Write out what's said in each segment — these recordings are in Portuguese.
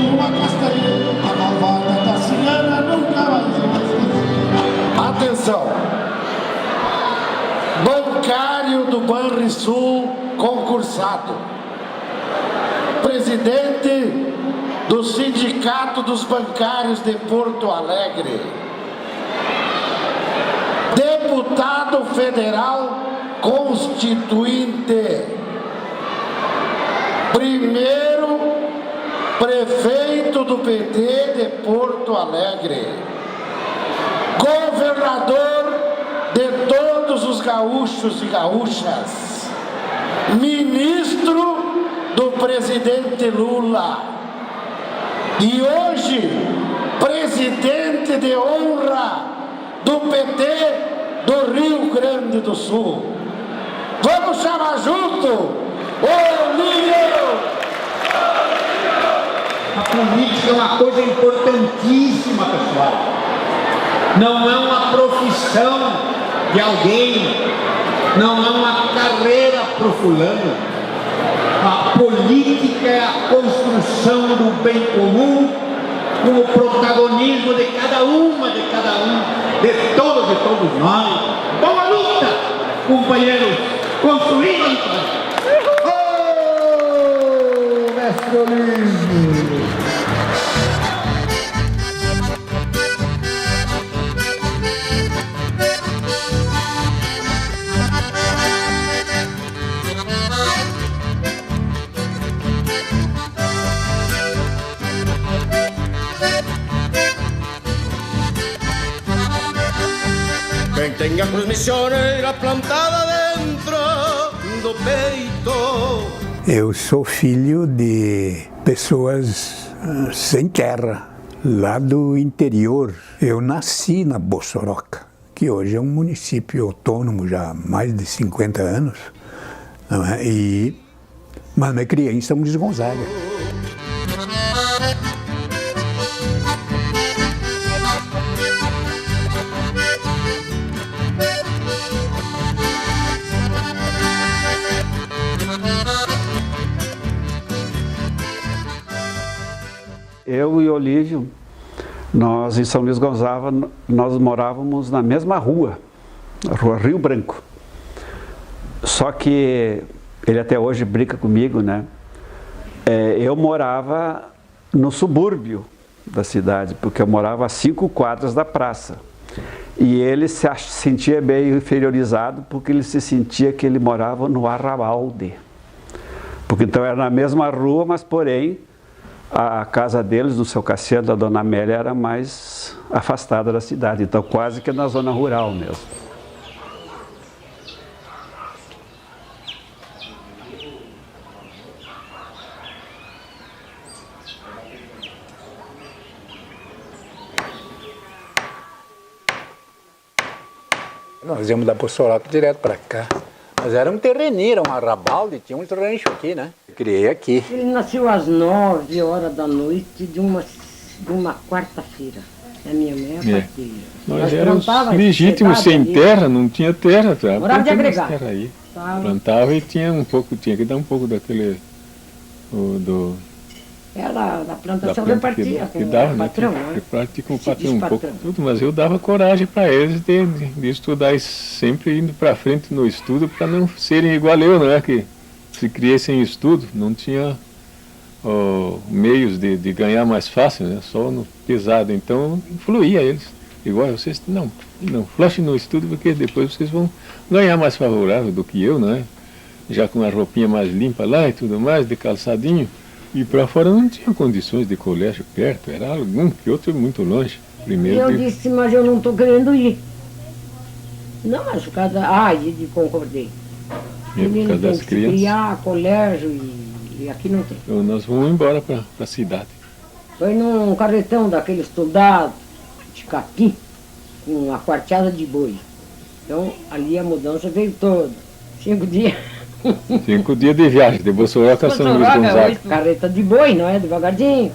uma castanha, a malvada Tassiana nunca mais vai esquecer. Atenção! Bancário do Banrisul concursado, presidente do Sindicato dos Bancários de Porto Alegre, deputado federal constituinte, primeiro prefeito do PT de Porto Alegre, governador de todos os gaúchos e gaúchas, ministro do presidente Lula e hoje presidente de honra do PT do Rio Grande do Sul. Vamos chamar junto o Lírio! A política é uma coisa importantíssima, pessoal. Não é uma profissão de alguém, não é uma carreira para o fulano. A política é a construção do bem comum, com o protagonismo de cada um, de todos nós. Boa luta, companheiros, construindo. Oh, mestre Olívio! Quem tem a cruz missioneira plantada dentro do peito. Eu sou filho de pessoas sem terra, lá do interior. Eu nasci na Bossoroca, que hoje é um município autônomo já há mais de 50 anos, não é? Mas me criei em São Luís Gonzaga. Eu e Olívio, nós em São Luís Gonzaga, nós morávamos na mesma rua, a Rua Rio Branco. Só que ele até hoje brinca comigo, né? Eu morava no subúrbio da cidade, porque eu morava a 5 quadras da praça. E ele se sentia meio inferiorizado, porque ele se sentia que ele morava no Arrabalde. Porque então era na mesma rua, mas porém a casa deles, do seu Cassiano, da Dona Amélia, era mais afastada da cidade, então quase que na zona rural mesmo. Nós íamos da Bossoroca direto para cá. Mas era um terreninho, era um arrabalde, tinha um rancho aqui, né? Eu criei aqui. Ele nasceu às 9 horas da noite de uma quarta-feira. A minha mãe é parteira. Nós éramos legítimos sem terra, não tinha terra. Morava de agregado. Terra aí. Plantava e tinha que dar um pouco daquele... Era da plantação repartia com dava, o patrão, né? né? Repartia com o patrão um pouco tudo, mas eu dava coragem para eles de estudar sempre indo para frente no estudo para não serem igual eu, não é? Que se criei sem estudo, não tinha meios de ganhar mais fácil, né? Só no pesado, então influía eles. Igual vocês, não flashem no estudo porque depois vocês vão ganhar mais favorável do que eu, não é? Já com a roupinha mais limpa lá e tudo mais, de calçadinho. E para fora não tinha condições de colégio perto, era algum que outro muito longe. Primeiro eu disse, mas eu não estou querendo ir. Não, mas por causa concordei. Por causa das crianças. Criar, colégio e aqui não tem. Então nós vamos embora para a cidade. Foi num carretão daqueles soldados de capim, com uma quarteada de boi. Então ali a mudança veio toda. 5 dias. 5 dias de viagem, de Bossoroca a São Luís Gonzaga. Carreta de boi, não é? Devagarzinho.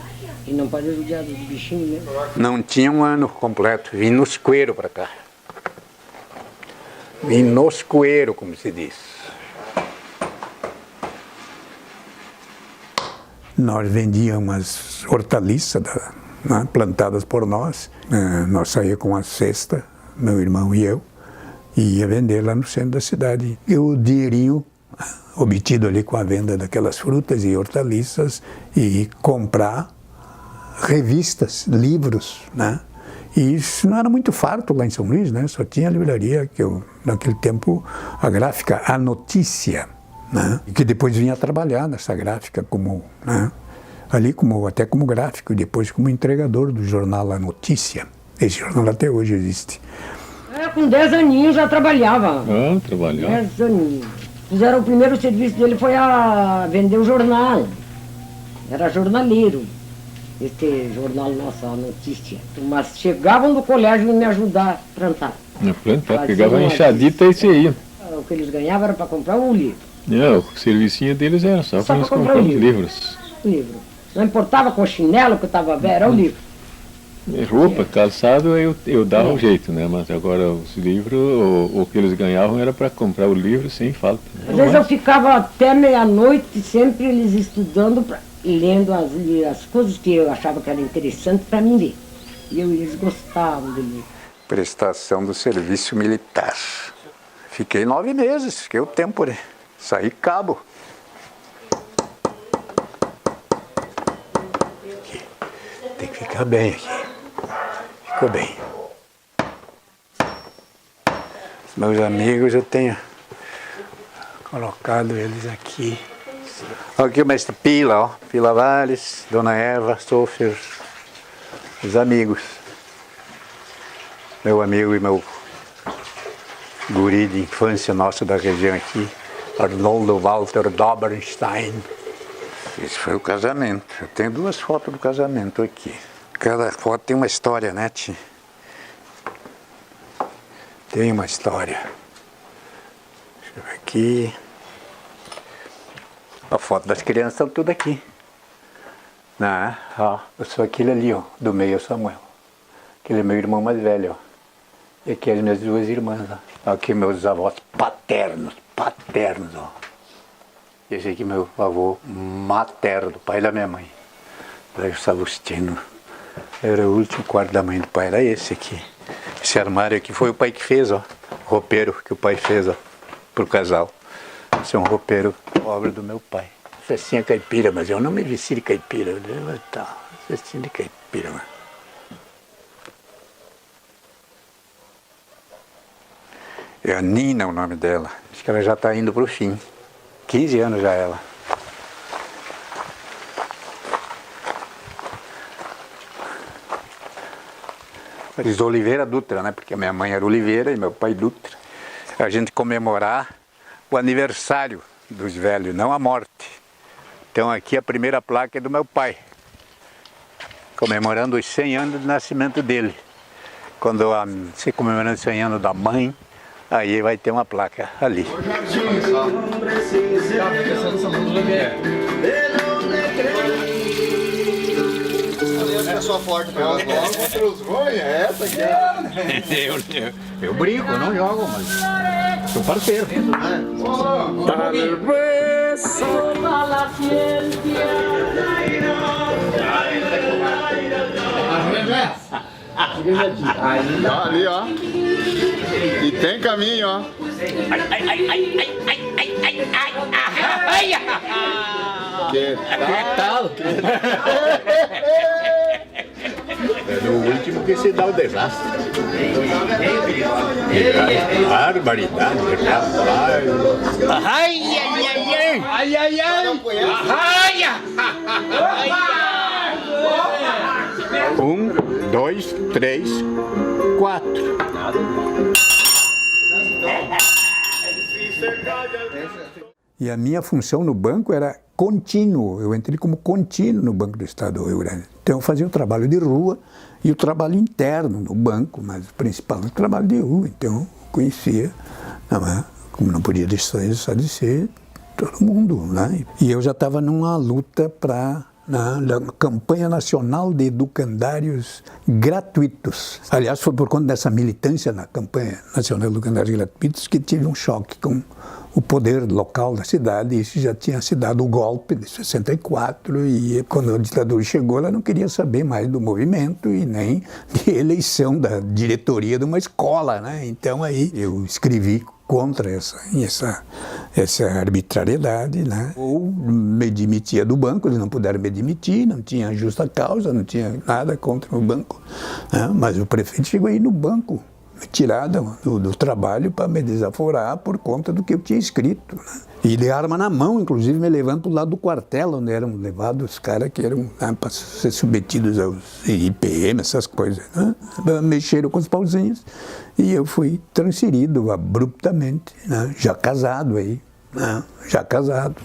E não pode judiar dos bichinhos mesmo. Não tinha um ano completo, vim nos coeiros para cá. Vim nos coeiros, como se diz. nós vendíamos as hortaliças né, plantadas por nós. Nós saíamos com a cesta, meu irmão e eu, e ia vender lá no centro da cidade. E o dinheirinho obtido ali com a venda daquelas frutas e hortaliças e comprar revistas, livros, né? E isso não era muito farto lá em São Luís, né? Só tinha a livraria, naquele tempo, a gráfica A Notícia, né? E que depois vinha trabalhar nessa gráfica como, né? Ali até como gráfico e depois como entregador do jornal A Notícia. Esse jornal até hoje existe. Com 10 aninhos já trabalhava. Ah, trabalhava. 10 aninhos. Fizeram o primeiro serviço dele foi a vender o jornal. Era jornaleiro. Esse jornal nosso, A Notícia. Mas chegavam do colégio e me ajudar a plantar. A plantar, pegava a enxadita e você ia. O que eles ganhavam era para comprar um livro. Não, o servicinho deles era só para eles comprar os livros. Livro. Não importava com o chinelo que estava velho, era o livro. Roupa, calçado, eu dava um jeito, né? Mas agora os livros, o que eles ganhavam era para comprar o livro sem falta. Às vezes eu ficava até meia-noite, sempre eles estudando, lendo as coisas que eu achava que era interessante para mim ler. E eles gostavam de ler. Prestação do serviço militar. Fiquei 9 meses, fiquei o tempo, né? Saí cabo. Aqui. Tem que ficar bem aqui. Ficou bem. Os meus amigos eu tenho colocado eles aqui. Aqui o mestre Pila, ó. Pila Valles, Dona Eva, Sofer, os amigos. Meu amigo e meu guri de infância nosso da região aqui, Arnoldo Walter Doberstein. Esse foi o casamento. Eu tenho 2 fotos do casamento aqui. Cada foto tem uma história, né, tia? Tem uma história. Deixa eu ver aqui. A foto das crianças estão tudo aqui. Né? Ó, eu sou aquele ali, ó, do meio, Samuel. Aquele é meu irmão mais velho, ó. E aqui as minhas 2 irmãs, ó. Aqui meus avós paternos, ó. Esse aqui é meu avô materno, pai da minha mãe. Velho Savustino. Era o último quarto da mãe do pai, era esse aqui. Esse armário aqui foi o pai que fez, ó. Roupeiro que o pai fez, ó, pro casal. Esse é um roupeiro, obra do meu pai. Festinha caipira, mas eu não me vesti de caipira. Tá, festinha de caipira, mano. É a Nina o nome dela. Acho que ela já está indo pro fim. 15 anos já ela. Eles Oliveira Dutra, né? Porque a minha mãe era Oliveira e meu pai Dutra. A gente comemorar o aniversário dos velhos, não a morte. Então aqui a primeira placa é do meu pai, comemorando os 100 anos de nascimento dele. Quando se comemorando os 100 anos da mãe, aí vai ter uma placa ali. É só forte para os bons contra os ruins, é essa aqui. Eu brinco, eu não jogo, mas sou parceiro. Ali, ó. E tem caminho, ó. Que tal? É no último que se dá o desastre. Barbaridade, rapaz. Ai, ai, ai, ai. Ai, ai, ai. Ai, 1, 2, 3, 4. E a minha função no banco era contínuo. Eu entrei como contínuo no Banco do Estado do Rio Grande. Então eu fazia o trabalho de rua e o trabalho interno no banco, mas o principal era o trabalho de rua. Então eu conhecia, como não podia deixar de ser todo mundo, né? E eu já estava numa luta na campanha nacional de educandários gratuitos. Aliás, foi por conta dessa militância na campanha nacional de educandários gratuitos que tive um choque com o poder local da cidade. Isso já tinha se dado o golpe de 64 e quando a ditadura chegou, ela não queria saber mais do movimento e nem de eleição da diretoria de uma escola, né? Então aí eu escrevi contra essa arbitrariedade, né? Ou me demitia do banco, eles não puderam me demitir, não tinha justa causa, não tinha nada contra o banco, né? Mas o prefeito chegou aí no banco, me tirar do trabalho para me desaforar por conta do que eu tinha escrito, né? E de arma na mão, inclusive me levando para o lado do quartel, onde eram levados os caras que eram para ser submetidos aos IPM, essas coisas, né? Mexeram com os pauzinhos e eu fui transferido abruptamente, né? Já casado aí, né? Já casado.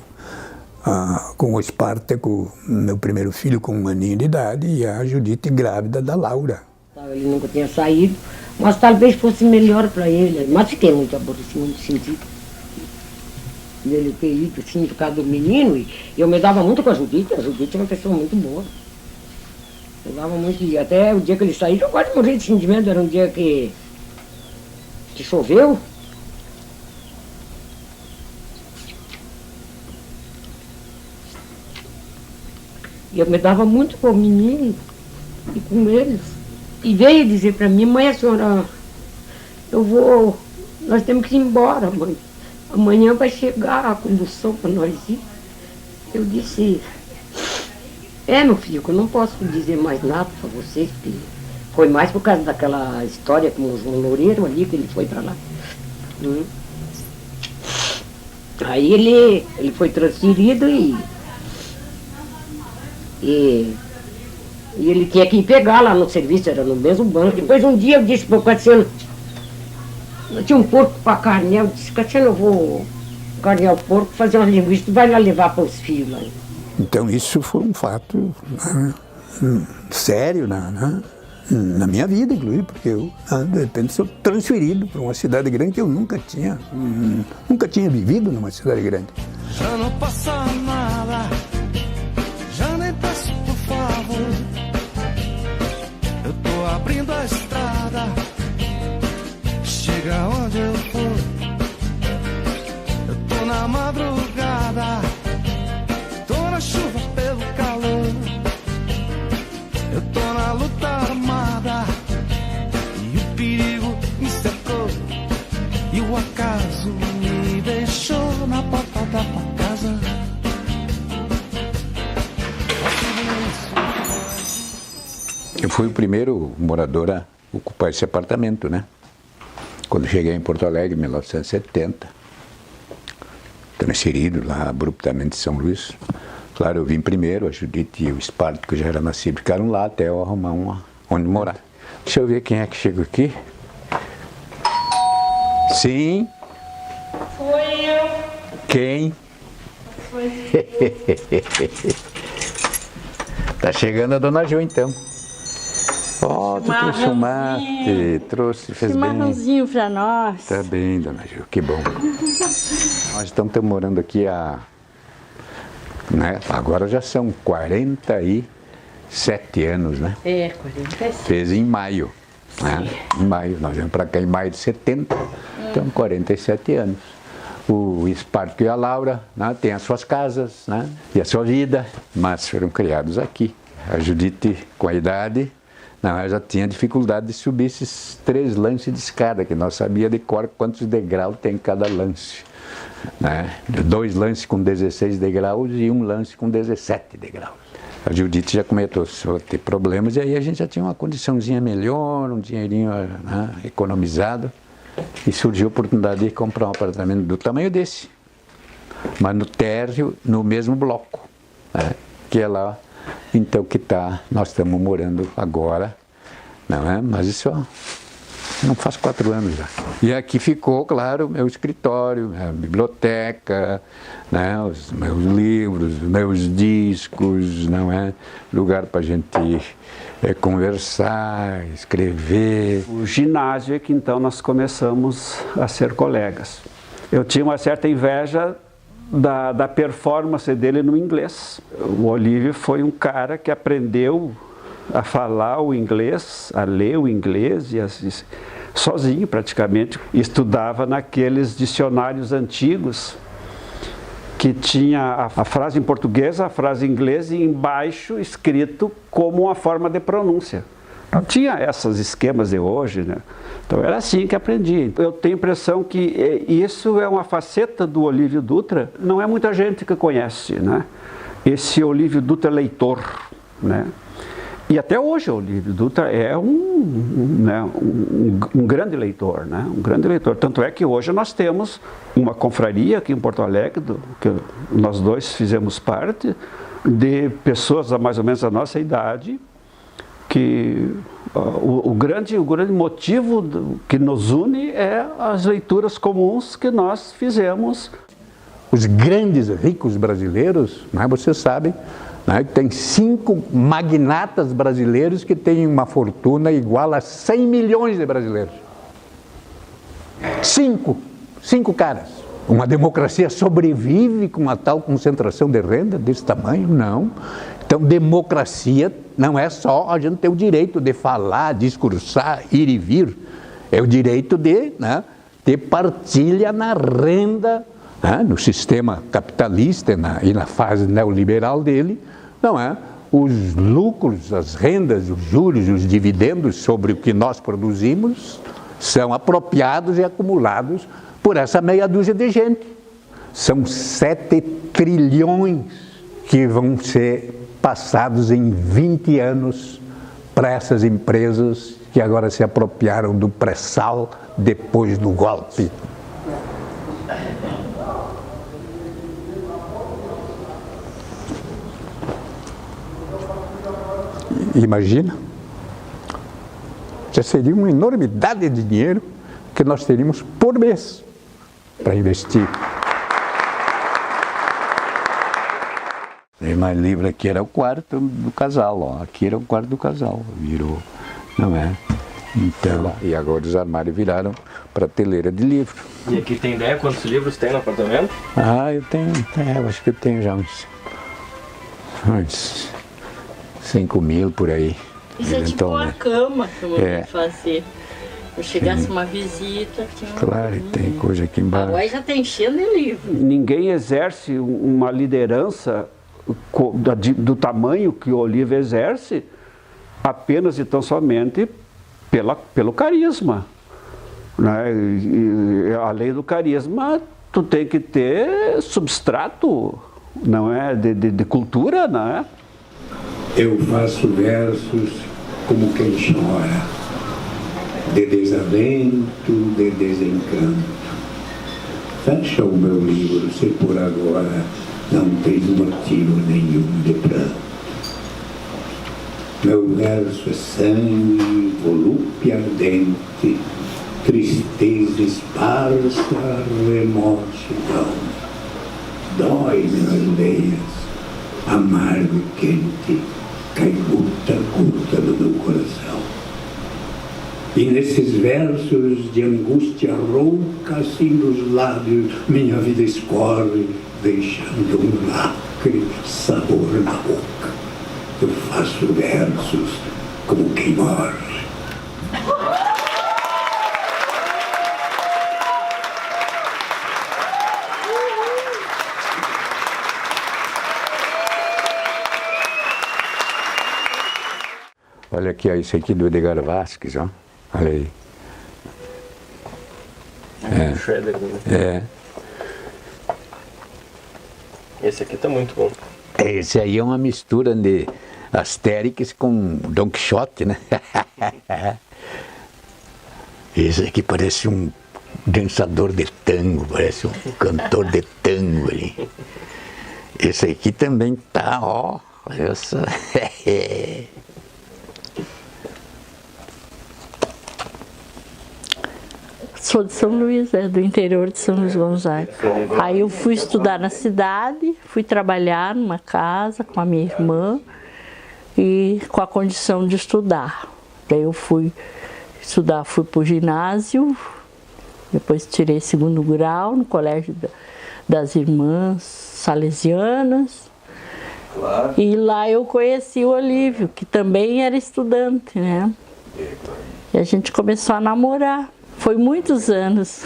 Com o Espartaco, meu primeiro filho com 1 aninho de idade, e a Judite grávida da Laura. Ele nunca tinha saído, mas talvez fosse melhor para ele. Mas fiquei muito aborrecido, sentido dele ter ido, assim, por causa do menino. E eu me dava muito com a Judite é uma pessoa muito boa. Eu dava muito, e até o dia que ele saiu, eu quase morri de sentimento, era um dia que choveu. E eu me dava muito com o menino e com eles. E veio dizer para mim, mãe, a senhora, nós temos que ir embora, mãe. Amanhã vai chegar a condução para nós ir. Eu disse, meu filho, eu não posso dizer mais nada para vocês, porque foi mais por causa daquela história com o João Loureiro ali, que ele foi para lá. Aí ele foi transferido e ele tinha que ir pegar lá no serviço, era no mesmo banco. Depois um dia eu disse para o Cassiano, eu tinha um porco para carnear, eu disse, Cassiano, eu vou carnear o porco, fazer uma linguiça, tu vai lá levar para os filhos lá. Então isso foi um fato sério na minha vida, inclusive, porque eu, de repente, sou transferido para uma cidade grande que eu nunca tinha vivido numa cidade grande. Já não passa nada, já nem peço por favor, eu tô abrindo a estrada, chega onde eu for, eu tô na madrugada, tô na chuva pelo calor, eu tô na luta armada, e o perigo me cercou, e o acaso me deixou na porta da tua casa. Eu fui o primeiro morador a ocupar esse apartamento, né? Quando cheguei em Porto Alegre, em 1970, transferido lá abruptamente de São Luís. Claro, eu vim primeiro, a Judite e o Espartaco, que já era nascido, ficaram lá até eu arrumar onde morar. Deixa eu ver quem é que chegou aqui. Sim. Foi eu. Quem? Foi. Tá chegando a Dona Ju, então. Ó, tu trouxe um mate, fez bem. Chimarrãozinho pra nós. Tá bem, Dona Ju, que bom. Nós estamos morando aqui agora já são 47 anos, né? 47. Fez em maio, né? Em maio, nós viemos para cá em maio de 70, então 47 anos. O Espartaco e a Laura, né, têm as suas casas, né, e a sua vida, mas foram criados aqui. A Judite, com a idade, ela já tinha dificuldade de subir esses 3 lances de escada, que nós sabíamos de cor quantos degraus tem cada lance. Né? 2 lances com 16 degraus e 1 lance com 17 degraus. A Judite já começou a ter problemas e aí a gente já tinha uma condiçãozinha melhor, um dinheirinho, né, economizado, e surgiu a oportunidade de comprar um apartamento do tamanho desse, mas no térreo, no mesmo bloco, né, que é lá, então, nós estamos morando agora, não é? Mas isso não faz 4 anos já. E aqui ficou, claro, meu escritório, a biblioteca, né, os meus livros, meus discos, não é? Lugar para a gente conversar, escrever. O ginásio é que então nós começamos a ser colegas. Eu tinha uma certa inveja da performance dele no inglês. O Olívio foi um cara que aprendeu a falar o inglês, a ler o inglês e sozinho praticamente. Estudava naqueles dicionários antigos que tinha a frase em português, a frase em inglês e embaixo escrito como uma forma de pronúncia. Não tinha esses esquemas de hoje, né? Então era assim que aprendi. Eu tenho a impressão que isso é uma faceta do Olívio Dutra, não é muita gente que conhece, né? Esse Olívio Dutra leitor, né? E até hoje o Olívio Dutra é um grande leitor, né? Um grande leitor. Tanto é que hoje nós temos uma confraria aqui em Porto Alegre, que nós dois fizemos parte, de pessoas mais ou menos da nossa idade, que o grande motivo que nos une é as leituras comuns que nós fizemos. Os grandes ricos brasileiros, né, você sabe, né, tem 5 magnatas brasileiros que têm uma fortuna igual a 100 milhões de brasileiros. 5 caras. Uma democracia sobrevive com uma tal concentração de renda desse tamanho? Não. Então, democracia não é só a gente ter o direito de falar, discursar, ir e vir. É o direito de, né, ter partilha na renda, né, no sistema capitalista e na fase neoliberal dele, não é? Os lucros, as rendas, os juros, os dividendos sobre o que nós produzimos são apropriados e acumulados por essa meia dúzia de gente. São 7 trilhões que vão ser passados em 20 anos para essas empresas que agora se apropriaram do pré-sal depois do golpe. Imagina, já seria uma enormidade de dinheiro que nós teríamos por mês para investir. Tem mais livro aqui, era o quarto do casal, ó. Aqui era o quarto do casal, virou, não é? Então, e agora os armários viraram prateleira de livro. E aqui tem ideia quantos livros tem no apartamento? Ah, eu acho que eu tenho já uns 5 mil por aí. Isso é tipo uma cama que eu vou fazer. Se chegasse uma visita, tinha claro, tem coisa aqui embaixo. Agora já está enchendo de livro. Ninguém exerce uma liderança do tamanho que o Olívio exerce apenas e tão somente pelo carisma, né? E além do carisma, tu tem que ter substrato, não é, de cultura, não é? Eu faço versos como quem chora, de desalento, de desencanto. Fecha o meu livro, se por agora não tens motivo nenhum de pranto. Meu verso é sangue, volúpia ardente, tristeza esparsa, remorso não. Dói-me nas veias, amargo e quente, cai gota a gota do meu coração. E nesses versos de angústia rouca, assim nos lábios, minha vida escorre, deixando um lacre sabor na boca. Eu faço versos como quem morre. Olha aqui, ó, isso aqui do Edgar Vasquez, ó. Olha aí. Esse aqui tá muito bom. Esse aí é uma mistura de Astérix com Don Quixote, né? Esse aqui parece um dançador de tango, parece um cantor de tango ali. Esse aqui também tá, ó. Olha só. Sou de São Luís, do interior de São Luís Gonzaga. Aí eu fui estudar na cidade, fui trabalhar numa casa com a minha irmã e com a condição de estudar. Daí eu fui estudar, fui para o ginásio, depois tirei 2º grau no colégio das irmãs salesianas. Claro. E lá eu conheci o Olívio, que também era estudante, né? E a gente começou a namorar. Foi muitos anos.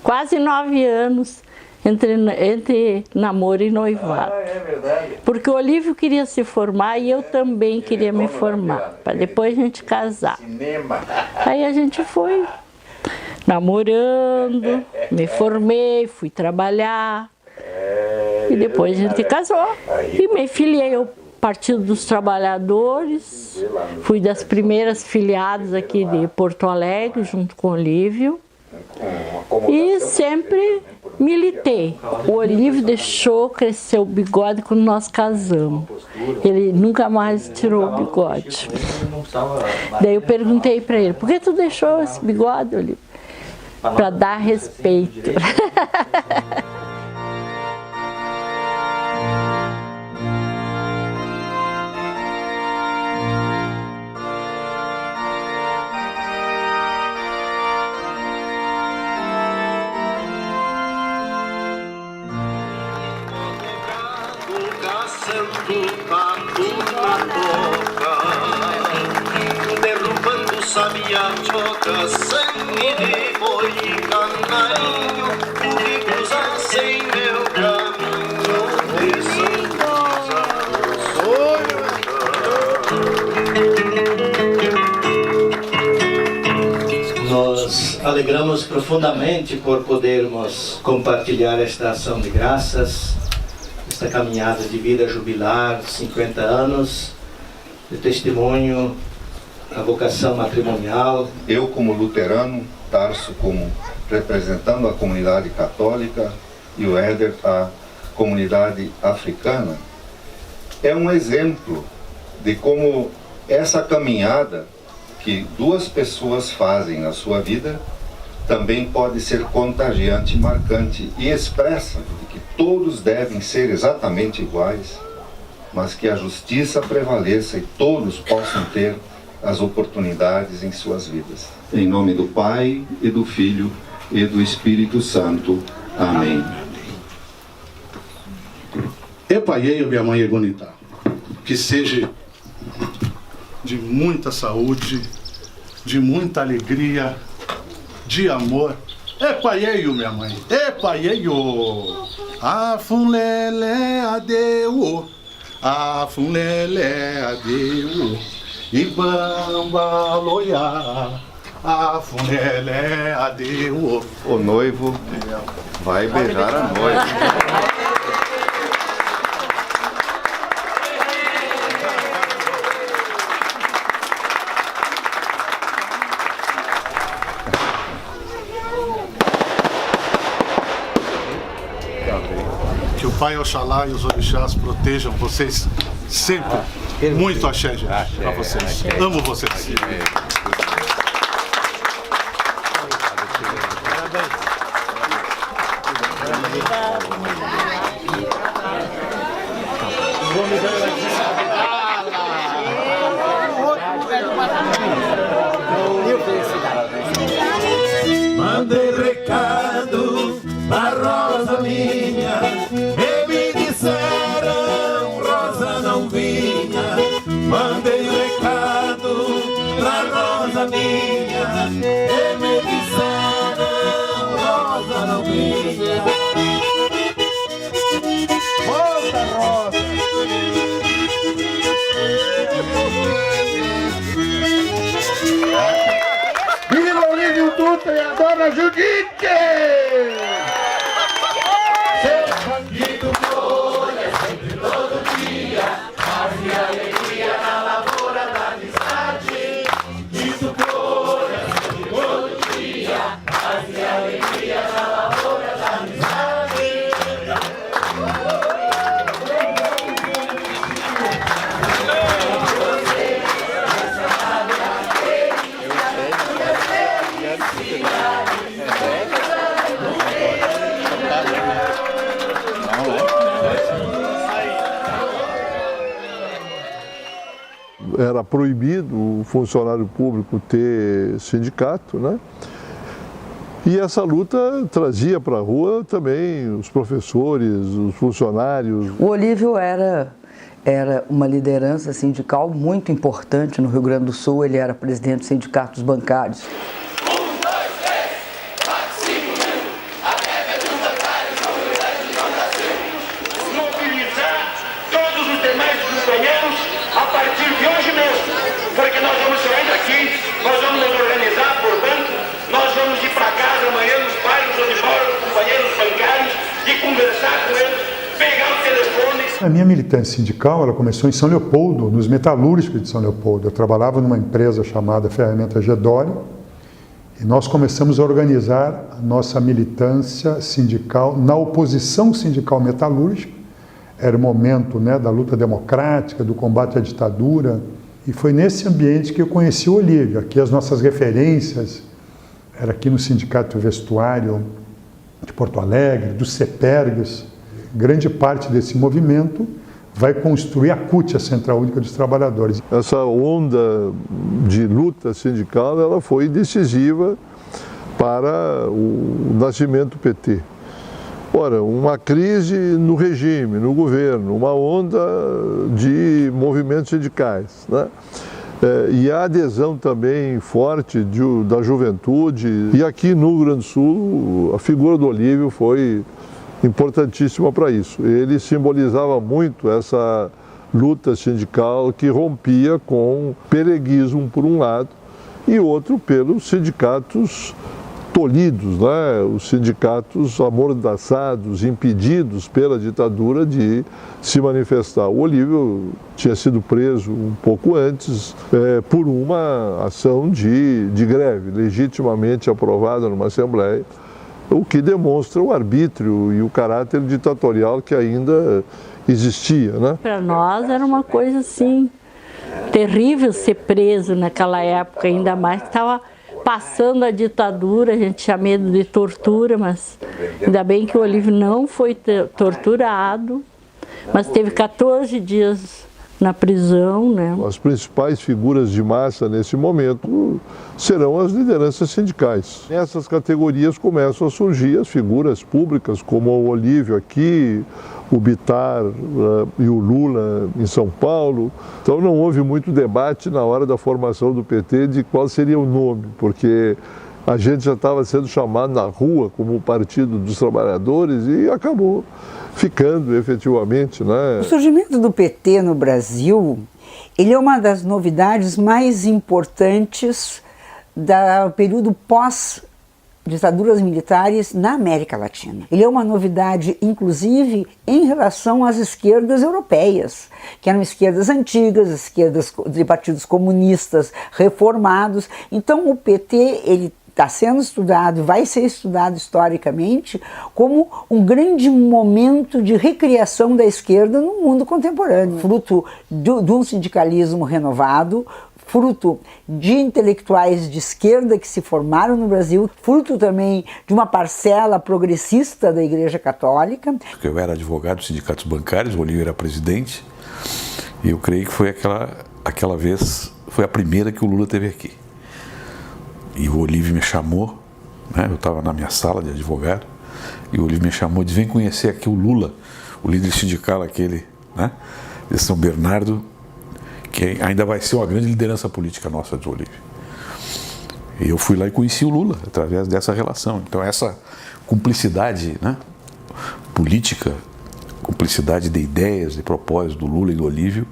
Quase 9 anos entre namoro e noivado. É verdade. Porque o Olívio queria se formar e eu também queria me formar, para depois a gente casar. Cinema. Aí a gente foi namorando, me formei, fui trabalhar e depois a gente casou. E me filiei ao Partido dos Trabalhadores, fui das primeiras filiadas aqui de Porto Alegre, junto com o Olívio. E sempre militei. O Olívio deixou crescer o bigode quando nós casamos. Ele nunca mais tirou o bigode. Daí eu perguntei para ele, por que tu deixou esse bigode, Olívio? Para dar respeito. Derrubando sabia choca, sangue de boi e canarinho, que cruzassem meu caminho de São Nós alegramos profundamente por podermos compartilhar esta ação de graças, esta caminhada de vida jubilar, 50 anos, de testemunho, a vocação matrimonial. Eu, como luterano, Tarso como representando a comunidade católica e o Éder a comunidade africana, é um exemplo de como essa caminhada que duas pessoas fazem na sua vida também pode ser contagiante, marcante e expressa de que todos devem ser exatamente iguais, mas que a justiça prevaleça e todos possam ter as oportunidades em suas vidas. Em nome do Pai, e do Filho, e do Espírito Santo. Amém. Epaiei, minha mãe bonita, que seja de muita saúde, de muita alegria, de amor. Epaiei, minha mãe, epaiei, afulele adeu, afulele adeu, ibamba loia, afulele adeu. O noivo vai beijar a noiva. Que o Pai Oxalá e os orixás protejam vocês sempre. Muito axé, gente, pra vocês. Amo vocês. Mandei recado pra Rosa minha, e me disseram Rosa não vinha. Mandei recado pra Rosa minha, e me disseram Rosa não vinha. Volta, Rosa! Viva o Lívio Dutra e a dona Judite! Seu bandido folha sempre todo dia, fazia alegria na lavoura da amizade. Bandido folha sempre todo dia, fazia alegria na lavoura da amizade. Era proibido o funcionário público ter sindicato, né? E essa luta trazia para a rua também os professores, os funcionários. O Olívio era era uma liderança sindical muito importante no Rio Grande do Sul, ele era presidente dos sindicatos bancários. Mobilizar todos os demais companheiros a partir de hoje mesmo, porque nós vamos sair daqui, nós vamos nos organizar por banco, nós vamos ir para casa amanhã nos bairros onde moram os companheiros bancários e conversar com eles, pegar o telefone. A minha militância sindical, ela começou em São Leopoldo, nos metalúrgicos de São Leopoldo. Eu trabalhava numa empresa chamada Ferramenta Gedório e nós começamos a organizar a nossa militância sindical na oposição sindical metalúrgica. Era o momento, né, da luta democrática, do combate à ditadura, e foi nesse ambiente que eu conheci o Olívio. Aqui as nossas referências era aqui no Sindicato Vestuário de Porto Alegre, dos CEPERGs. Grande parte desse movimento vai construir a CUT, a Central Única dos Trabalhadores. Essa onda de luta sindical, ela foi decisiva para o nascimento do PT. Ora, uma crise no regime, no governo, uma onda de movimentos sindicais, né? E a adesão também forte da juventude. E aqui no Rio Grande do Sul, a figura do Olívio foi importantíssima para isso. Ele simbolizava muito essa luta sindical que rompia com o pereguismo por um lado e outro pelos sindicatos tolhidos, né? Os sindicatos amordaçados, impedidos pela ditadura de se manifestar. O Olívio tinha sido preso um pouco antes por uma ação de greve, legitimamente aprovada numa Assembleia, o que demonstra o arbítrio e o caráter ditatorial que ainda existia, né? Para nós era uma coisa assim, terrível ser preso naquela época, ainda mais que estava passando a ditadura, a gente tinha medo de tortura, mas ainda bem que o Olívio não foi torturado, mas teve 14 dias na prisão, né? As principais figuras de massa nesse momento serão as lideranças sindicais. Nessas categorias começam a surgir as figuras públicas, como o Olívio aqui, o Bittar e o Lula em São Paulo. Então não houve muito debate na hora da formação do PT de qual seria o nome, porque a gente já estava sendo chamado na rua como o Partido dos Trabalhadores e acabou ficando efetivamente, né? O surgimento do PT no Brasil, ele é uma das novidades mais importantes do período pós-ditaduras militares na América Latina. Ele é uma novidade, inclusive, em relação às esquerdas europeias, que eram esquerdas antigas, esquerdas de partidos comunistas reformados. Então o PT, ele está sendo estudado, vai ser estudado historicamente como um grande momento de recriação da esquerda no mundo contemporâneo, fruto de um sindicalismo renovado, fruto de intelectuais de esquerda que se formaram no Brasil, fruto também de uma parcela progressista da Igreja Católica. Eu era advogado dos sindicatos bancários, o Olívio era presidente, e eu creio que foi aquela vez, foi a primeira que o Lula teve aqui. E o Olívio me chamou, né? Eu estava na minha sala de advogado, e o Olívio me chamou e disse: vem conhecer aqui o Lula, o líder sindical aquele, né, de São Bernardo, que ainda vai ser uma grande liderança política nossa, de Olívio. E eu fui lá e conheci o Lula através dessa relação. Então essa cumplicidade, né, política, cumplicidade de ideias, de propósitos do Lula e do Olívio,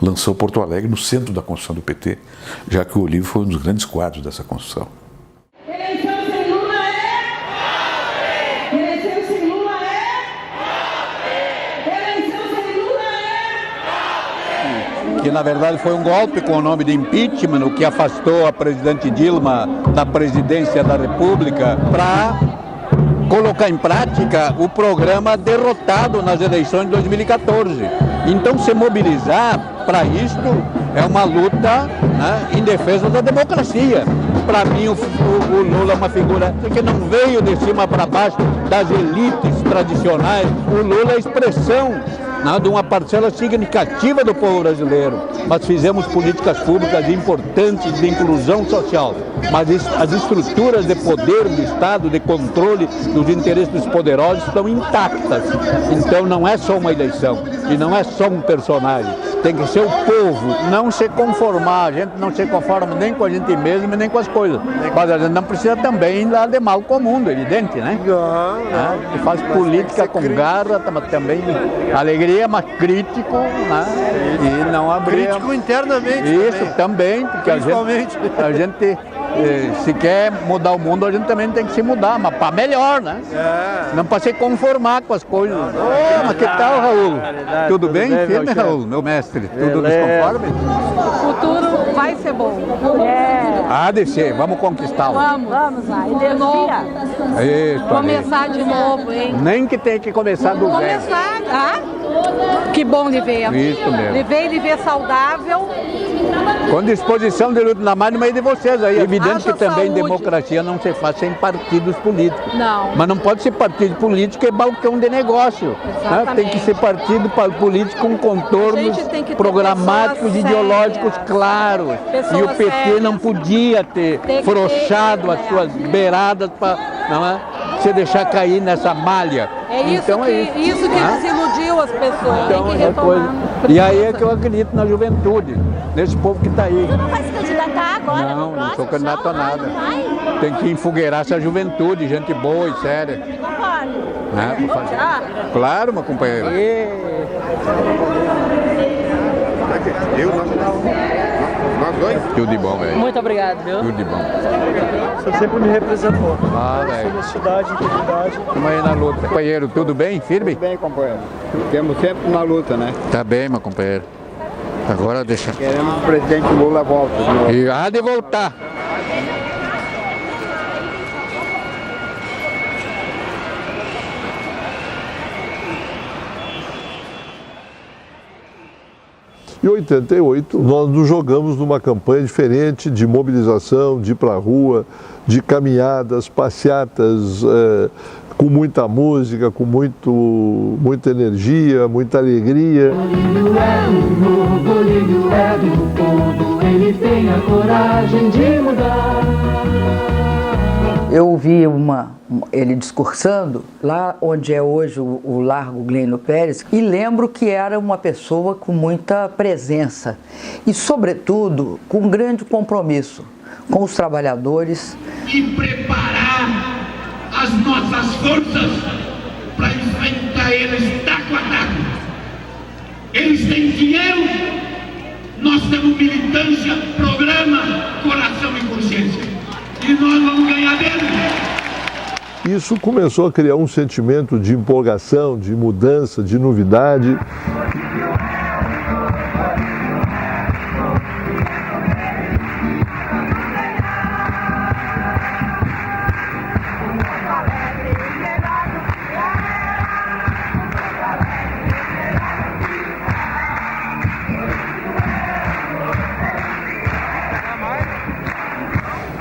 lançou Porto Alegre no centro da construção do PT, já que o Olívio foi um dos grandes quadros dessa construção. Eleição sem Lula é? Eleição sem Lula é? Eleição sem Lula é? Que na verdade foi um golpe com o nome de impeachment, o que afastou a presidente Dilma da presidência da República, para colocar em prática o programa derrotado nas eleições de 2014. Então, se mobilizar para isto é uma luta, né, em defesa da democracia. Para mim, o Lula é uma figura que não veio de cima para baixo das elites tradicionais. O Lula é a expressão né, de uma parcela significativa do povo brasileiro, mas fizemos políticas públicas importantes de inclusão social. Mas as estruturas de poder do Estado, de controle dos interesses dos poderosos estão intactas. Então não é só uma eleição e não é só um personagem. Tem que ser o povo, não se conformar. A gente não se conforma nem com a gente mesmo, nem com as coisas. Mas a gente não precisa também dar de mal com o mundo, evidente, né? E faz política com garra, mas também alegria, mas crítico, né? E não abrir... Crítico internamente. Isso também, porque a gente se quer mudar o mundo, a gente também tem que se mudar, mas para melhor, né? Não para se conformar com as coisas. Mas que tal, Raul? Tudo bem? Firme, Raul, meu mestre? Tudo nos conforme? O futuro vai ser bom. Há de ser, vamos conquistá-lo. Vamos lá, energia. Isso, Começar de novo, hein? Nem que tenha que começar do zero. Que bom lhe ver. Isso mesmo. Lhe ver saudável. Com disposição de luta na mão no meio de vocês aí. É evidente que também saúde. Democracia não se faz sem partidos políticos. Não. Mas não pode ser partido político e balcão de negócio. Né? Tem que ser partido político com contornos programáticos, ideológicos claros. E o PT não podia ter frouxado as suas beiradas para se deixar cair nessa malha. É isso então, isso que desiludiu as pessoas. Então, tem que retomar. E aí é que eu acredito na juventude, nesse povo que está aí. Você não vai se candidatar agora? Não sou candidato a nada. Tem que enfogueirar essa juventude, gente boa e séria. Concordo. Claro, meu companheiro. Nós dois? Tudo de bom, velho. Muito obrigado, viu? Tudo de bom. Você sempre me representou. velho. Honestidade, integridade. Estamos aí na luta. Companheiro, tudo bem? Firme? Tudo bem, companheiro. Temos sempre na luta, né? Tá bem, meu companheiro. Agora deixa. Queremos que o presidente Lula volte. E há de voltar. Em 88, nós nos jogamos numa campanha diferente de mobilização, de ir para a rua, de caminhadas, passeatas, com muita música, com muita energia, muita alegria. Bolívio é do novo, Bolívio é do povo, ele tem a coragem de mudar. Eu ouvi ele discursando lá onde é hoje o Largo Glênio Pérez e lembro que era uma pessoa com muita presença e, sobretudo, com grande compromisso com os trabalhadores. E preparar as nossas forças para enfrentar eles taco a taco. Eles têm dinheiro, nós temos militância, programa, coração e consciência. E nós vamos ganhar dele. Isso começou a criar um sentimento de empolgação, de mudança, de novidade.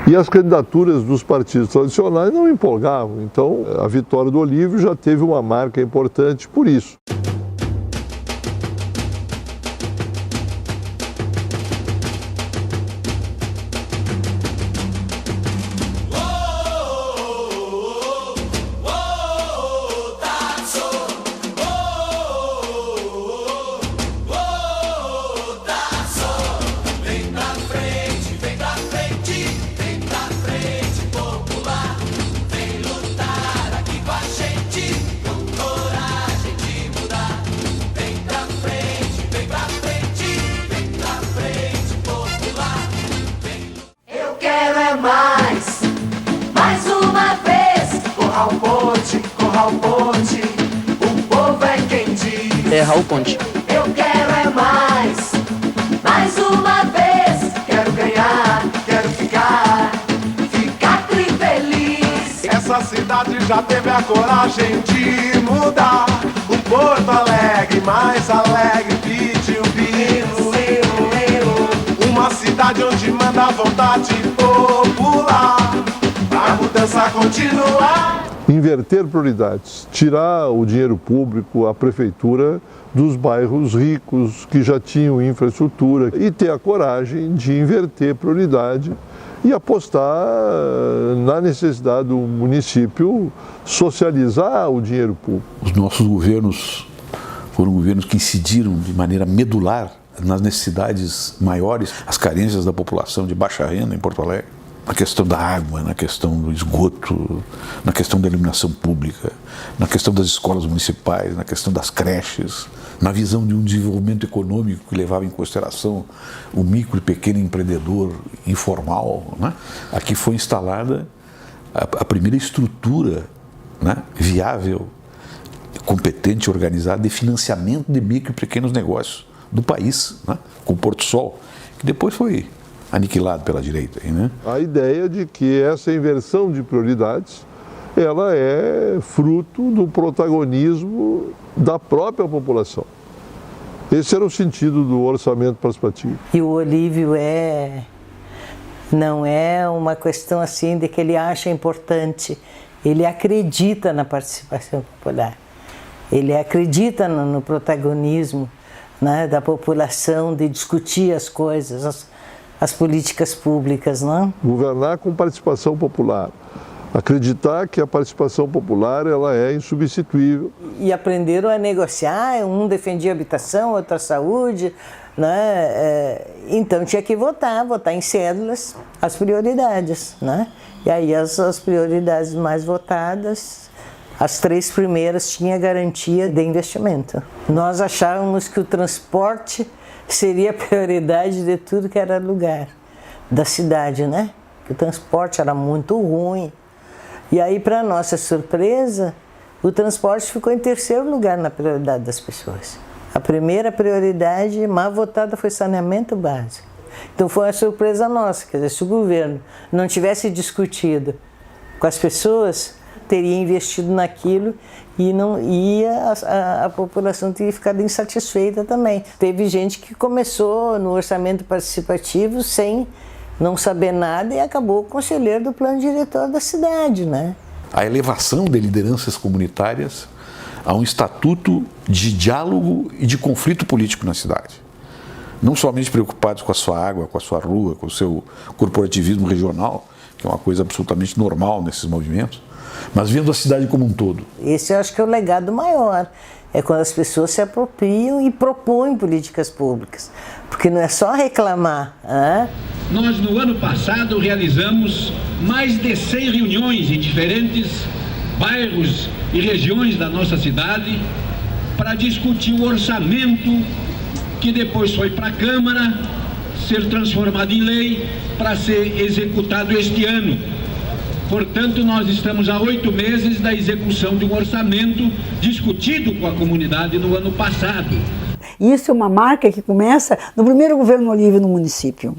E as candidaturas dos partidos tradicionais não empolgavam. Então, a vitória do Olívio já teve uma marca importante por isso. Mais uma vez, corra o ponte, o povo é quem diz. É Raul Ponte. Eu quero mais uma vez, quero ganhar, quero ficar feliz. Essa cidade já teve a coragem de mudar. O Porto Alegre, mais alegre, pediu bis. Uma cidade onde manda a vontade popular, pra mudança continuar. inverter prioridades, tirar o dinheiro público, a prefeitura, dos bairros ricos que já tinham infraestrutura e ter a coragem de inverter prioridade e apostar na necessidade do município socializar o dinheiro público. Os nossos governos foram governos que incidiram de maneira medular nas necessidades maiores, as carências da população de baixa renda em Porto Alegre. Na questão da água, na questão do esgoto, na questão da iluminação pública, na questão das escolas municipais, na questão das creches, na visão de um desenvolvimento econômico que levava em consideração o micro e pequeno empreendedor informal, né? Aqui foi instalada a primeira estrutura, né, viável, competente, organizada de financiamento de micro e pequenos negócios do país, né, com o Porto Sol, que depois foi aniquilado pela direita. Né? A ideia de que essa inversão de prioridades ela é fruto do protagonismo da própria população. Esse era o sentido do orçamento participativo. E o Olívio não é uma questão assim de que ele acha importante, ele acredita na participação popular, ele acredita no protagonismo, né, da população, de discutir as coisas, as políticas públicas, não? Governar com participação popular, acreditar que a participação popular ela é insubstituível. E aprenderam a negociar, um defendia habitação, outro a saúde, né? Então tinha que votar em cédulas as prioridades, né? E aí as prioridades mais votadas, as 3 primeiras tinham garantia de investimento. Nós achávamos que o transporte seria a prioridade de tudo que era lugar da cidade, né? Que o transporte era muito ruim. E aí, para nossa surpresa, o transporte ficou em 3º lugar na prioridade das pessoas. A primeira prioridade mais votada foi saneamento básico. Então foi uma surpresa nossa, quer dizer, se o governo não tivesse discutido com as pessoas, teria investido naquilo e não ia, a população teria ficado insatisfeita também. Teve gente que começou no orçamento participativo sem não saber nada e acabou conselheiro do plano diretor da cidade, né? A elevação de lideranças comunitárias a um estatuto de diálogo e de conflito político na cidade. Não somente preocupados com a sua água, com a sua rua, com o seu corporativismo regional, que é uma coisa absolutamente normal nesses movimentos, mas vendo a cidade como um todo. Esse eu acho que é o legado maior, é quando as pessoas se apropriam e propõem políticas públicas, porque não é só reclamar. Hein? Nós, no ano passado, realizamos mais de 100 reuniões em diferentes bairros e regiões da nossa cidade para discutir o orçamento que depois foi para a Câmara, ser transformado em lei para ser executado este ano. Portanto, nós estamos há 8 meses da execução de um orçamento discutido com a comunidade no ano passado. Isso é uma marca que começa no primeiro governo Olívio no município.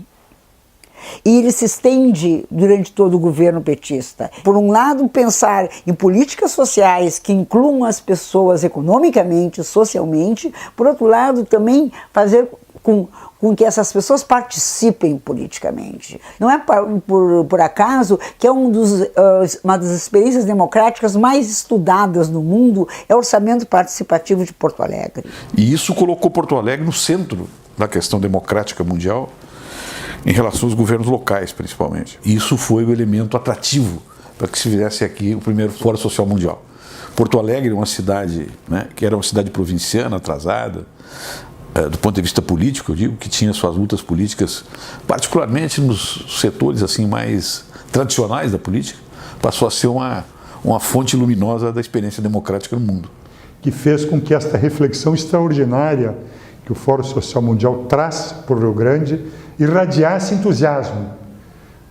E ele se estende durante todo o governo petista. Por um lado, pensar em políticas sociais que incluam as pessoas economicamente, socialmente. Por outro lado, também fazer com que essas pessoas participem politicamente. Não é por acaso que é uma das experiências democráticas mais estudadas no mundo, é o orçamento participativo de Porto Alegre. E isso colocou Porto Alegre no centro da questão democrática mundial, em relação aos governos locais, principalmente. E isso foi o elemento atrativo para que se fizesse aqui o primeiro Fórum Social Mundial. Porto Alegre é uma cidade, né, que era uma cidade provinciana, atrasada, do ponto de vista político, eu digo, que tinha suas lutas políticas, particularmente nos setores assim mais tradicionais da política, passou a ser uma fonte luminosa da experiência democrática no mundo. Que fez com que esta reflexão extraordinária que o Fórum Social Mundial traz para o Rio Grande irradiasse entusiasmo,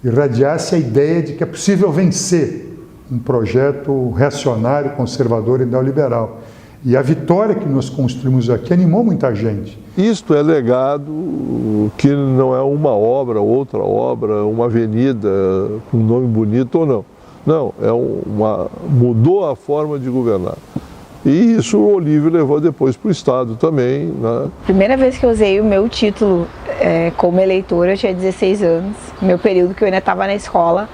irradiasse a ideia de que é possível vencer um projeto reacionário, conservador e neoliberal. E a vitória que nós construímos aqui animou muita gente. Isto é legado que não é uma obra, outra obra, uma avenida com um nome bonito ou não. Não, mudou a forma de governar. E isso o Olívio levou depois para o Estado também. Né? Primeira vez que eu usei o meu título como eleitora, eu tinha 16 anos, meu período que eu ainda estava na escola.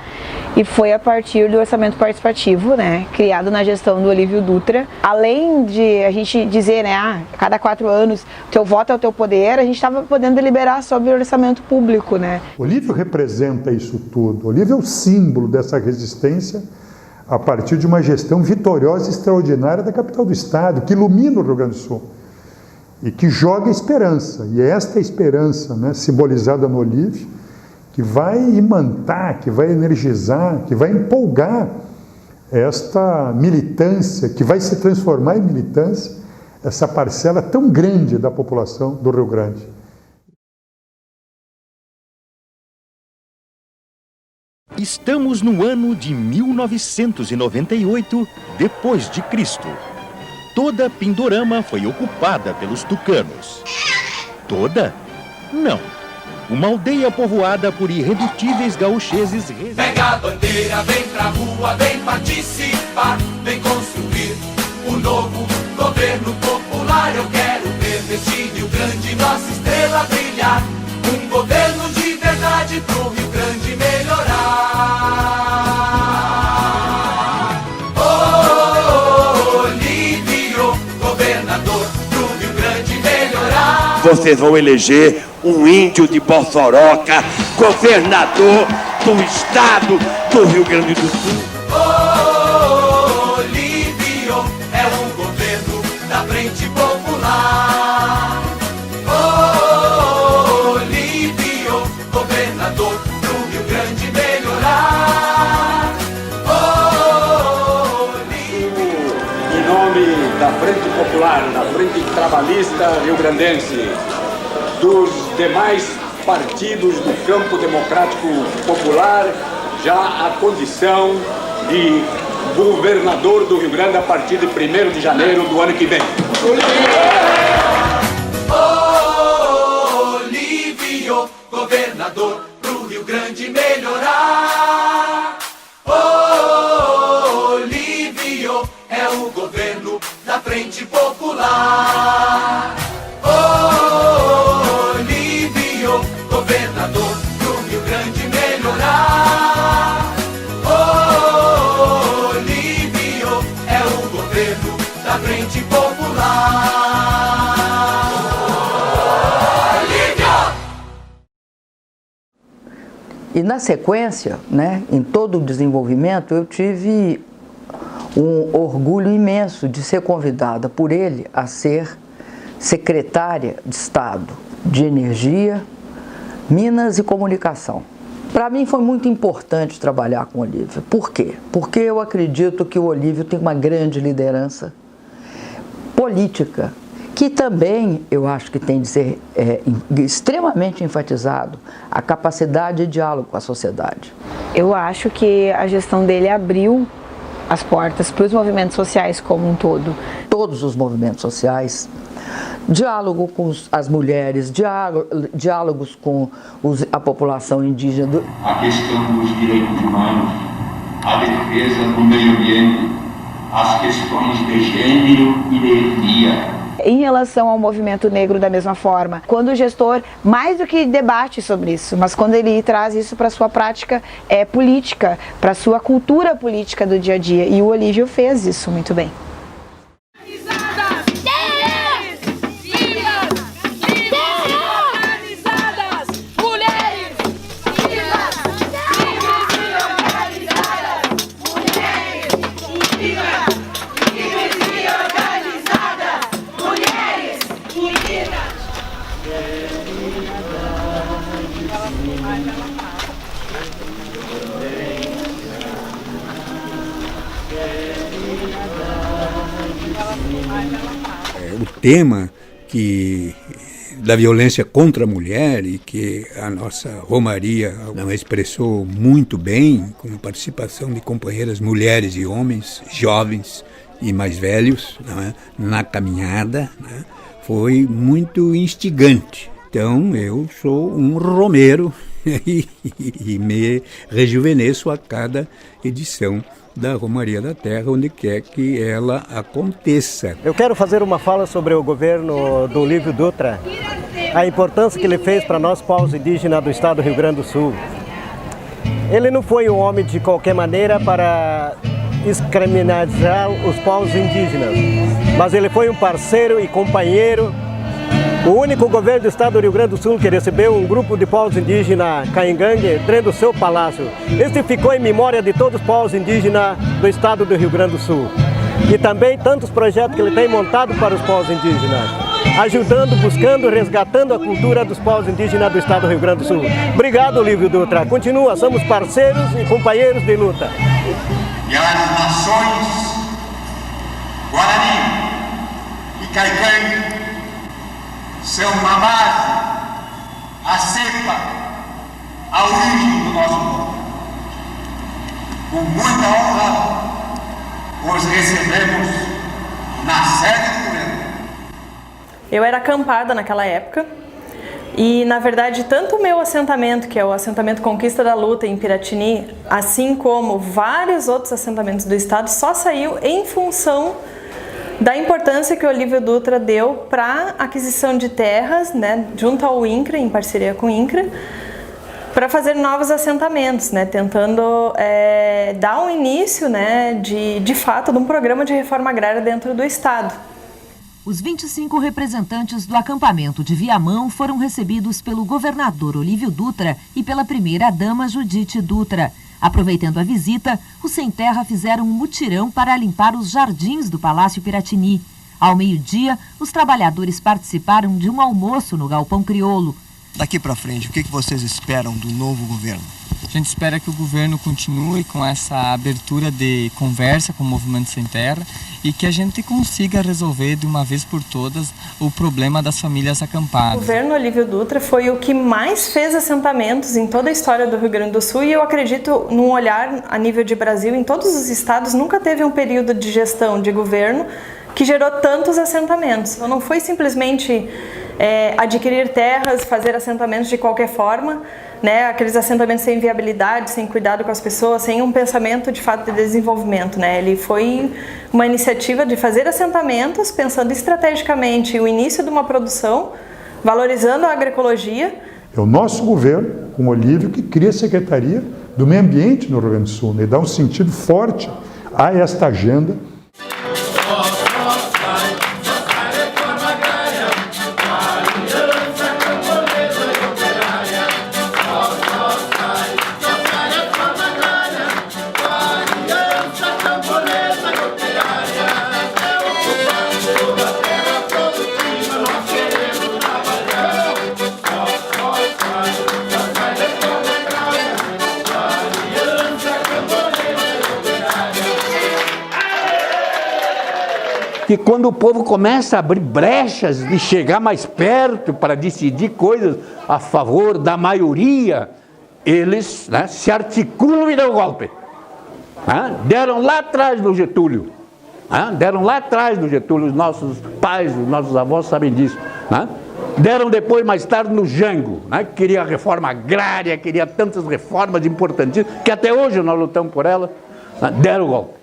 e foi a partir do orçamento participativo, né, criado na gestão do Olívio Dutra. Além de a gente dizer, né, a cada 4 anos, teu voto é o teu poder, a gente estava podendo deliberar sobre o orçamento público, né. Olívio representa isso tudo. Olívio é o símbolo dessa resistência a partir de uma gestão vitoriosa e extraordinária da capital do estado, que ilumina o Rio Grande do Sul e que joga esperança. E é esta esperança, né, simbolizada no Olívio, que vai imantar, que vai energizar, que vai empolgar esta militância, que vai se transformar em militância, essa parcela tão grande da população do Rio Grande. Estamos no ano de 1998, depois de Cristo. Toda Pindorama foi ocupada pelos tucanos. Toda? Não. Uma aldeia povoada por irredutíveis gaucheses. Pega a bandeira, vem pra rua, vem participar, vem construir o novo governo popular. Eu quero ver neste Rio Grande nossa estrela brilhar. Um governo de verdade pro Rio Grande melhorar. Olívio, governador pro Rio Grande melhorar. Vocês vão eleger um índio de Bossoroca, governador do estado do Rio Grande do Sul. Olívio é um governo da Frente Popular. Olívio, governador do Rio Grande melhorar. Em nome da Frente Popular, da Frente Trabalhista Rio-Grandense, dos demais partidos do campo democrático popular, já a condição de governador do Rio Grande a partir de 1º de janeiro do ano que vem. Olívio, governador pro Rio Grande melhorar. Olívio é o governo da Frente Popular. Olívio, governador pro Rio Grande melhorar. Olívio é o governo da Frente Popular. Olívio! E na sequência, né, em todo o desenvolvimento, eu tive um orgulho imenso de ser convidada por ele a ser secretária de Estado de Energia, Minas e Comunicação. Para mim foi muito importante trabalhar com o Olívio. Por quê? Porque eu acredito que o Olívio tem uma grande liderança política, que também eu acho que tem de ser extremamente enfatizado a capacidade de diálogo com a sociedade. Eu acho que a gestão dele abriu as portas para os movimentos sociais como um todo. Todos os movimentos sociais, diálogo com as mulheres, diálogos com a população indígena. A questão dos direitos humanos, a defesa do meio ambiente, as questões de gênero e de etnia. Em relação ao movimento negro, da mesma forma, quando o gestor, mais do que debate sobre isso, mas quando ele traz isso para a sua prática política, para a sua cultura política do dia a dia, e o Olívio fez isso muito bem. O tema da violência contra a mulher e que a nossa Romaria não expressou muito bem, com participação de companheiras mulheres e homens, jovens e mais velhos, não é? Na caminhada, né? Foi muito instigante. Então eu sou um romeiro e me rejuvenesço a cada edição da Romaria da Terra, onde quer que ela aconteça. Eu quero fazer uma fala sobre o governo do Olívio Dutra, a importância que ele fez para nós, povos indígenas do estado do Rio Grande do Sul. ele não foi um homem de qualquer maneira para descriminalizar os povos indígenas, mas ele foi um parceiro e companheiro. O único governo do estado do Rio Grande do Sul que recebeu um grupo de povos indígenas caingangue dentro do seu palácio. Este ficou em memória de todos os povos indígenas do estado do Rio Grande do Sul. E também tantos projetos que ele tem montado para os povos indígenas, ajudando, buscando, resgatando a cultura dos povos indígenas do estado do Rio Grande do Sul. Obrigado, Olívio Dutra. Continua, somos parceiros e companheiros de luta. E as nações Guarani e Caicangue são a base, a cepa, a origem do nosso povo. Com muita honra, os recebemos na sede do governo. Eu era acampada naquela época e, na verdade, tanto o meu assentamento, que é o assentamento Conquista da Luta em Piratini, assim como vários outros assentamentos do estado, só saiu em função da importância que o Olívio Dutra deu para a aquisição de terras, né, junto ao INCRA, em parceria com o INCRA, para fazer novos assentamentos, né, tentando dar um início, né, de fato, de um programa de reforma agrária dentro do estado. Os 25 representantes do acampamento de Viamão foram recebidos pelo governador Olívio Dutra e pela primeira-dama Judite Dutra. Aproveitando a visita, os sem terra fizeram um mutirão para limpar os jardins do Palácio Piratini. Ao meio-dia, os trabalhadores participaram de um almoço no Galpão Crioulo. Daqui para frente, o que vocês esperam do novo governo? A gente espera que o governo continue com essa abertura de conversa com o Movimento Sem Terra e que a gente consiga resolver de uma vez por todas o problema das famílias acampadas. O governo Olívio Dutra foi o que mais fez assentamentos em toda a história do Rio Grande do Sul e eu acredito, num olhar a nível de Brasil, em todos os estados, nunca teve um período de gestão de governo que gerou tantos assentamentos. Então, não foi simplesmente adquirir terras, fazer assentamentos de qualquer forma, né? Aqueles assentamentos sem viabilidade, sem cuidado com as pessoas, sem um pensamento de fato de desenvolvimento, né? Ele foi uma iniciativa de fazer assentamentos pensando estrategicamente o início de uma produção, valorizando a agroecologia. É o nosso governo, com o Olívio, que cria a Secretaria do Meio Ambiente no Rio Grande do Sul, né? E dá um sentido forte a esta agenda. Que quando o povo começa a abrir brechas e chegar mais perto para decidir coisas a favor da maioria, eles, né, se articulam e dão golpe. Deram lá atrás do Getúlio. Deram lá atrás do Getúlio, os nossos pais, os nossos avós sabem disso. Deram depois, mais tarde, no Jango, que queria a reforma agrária, queria tantas reformas importantíssimas, que até hoje nós lutamos por ela, deram o golpe.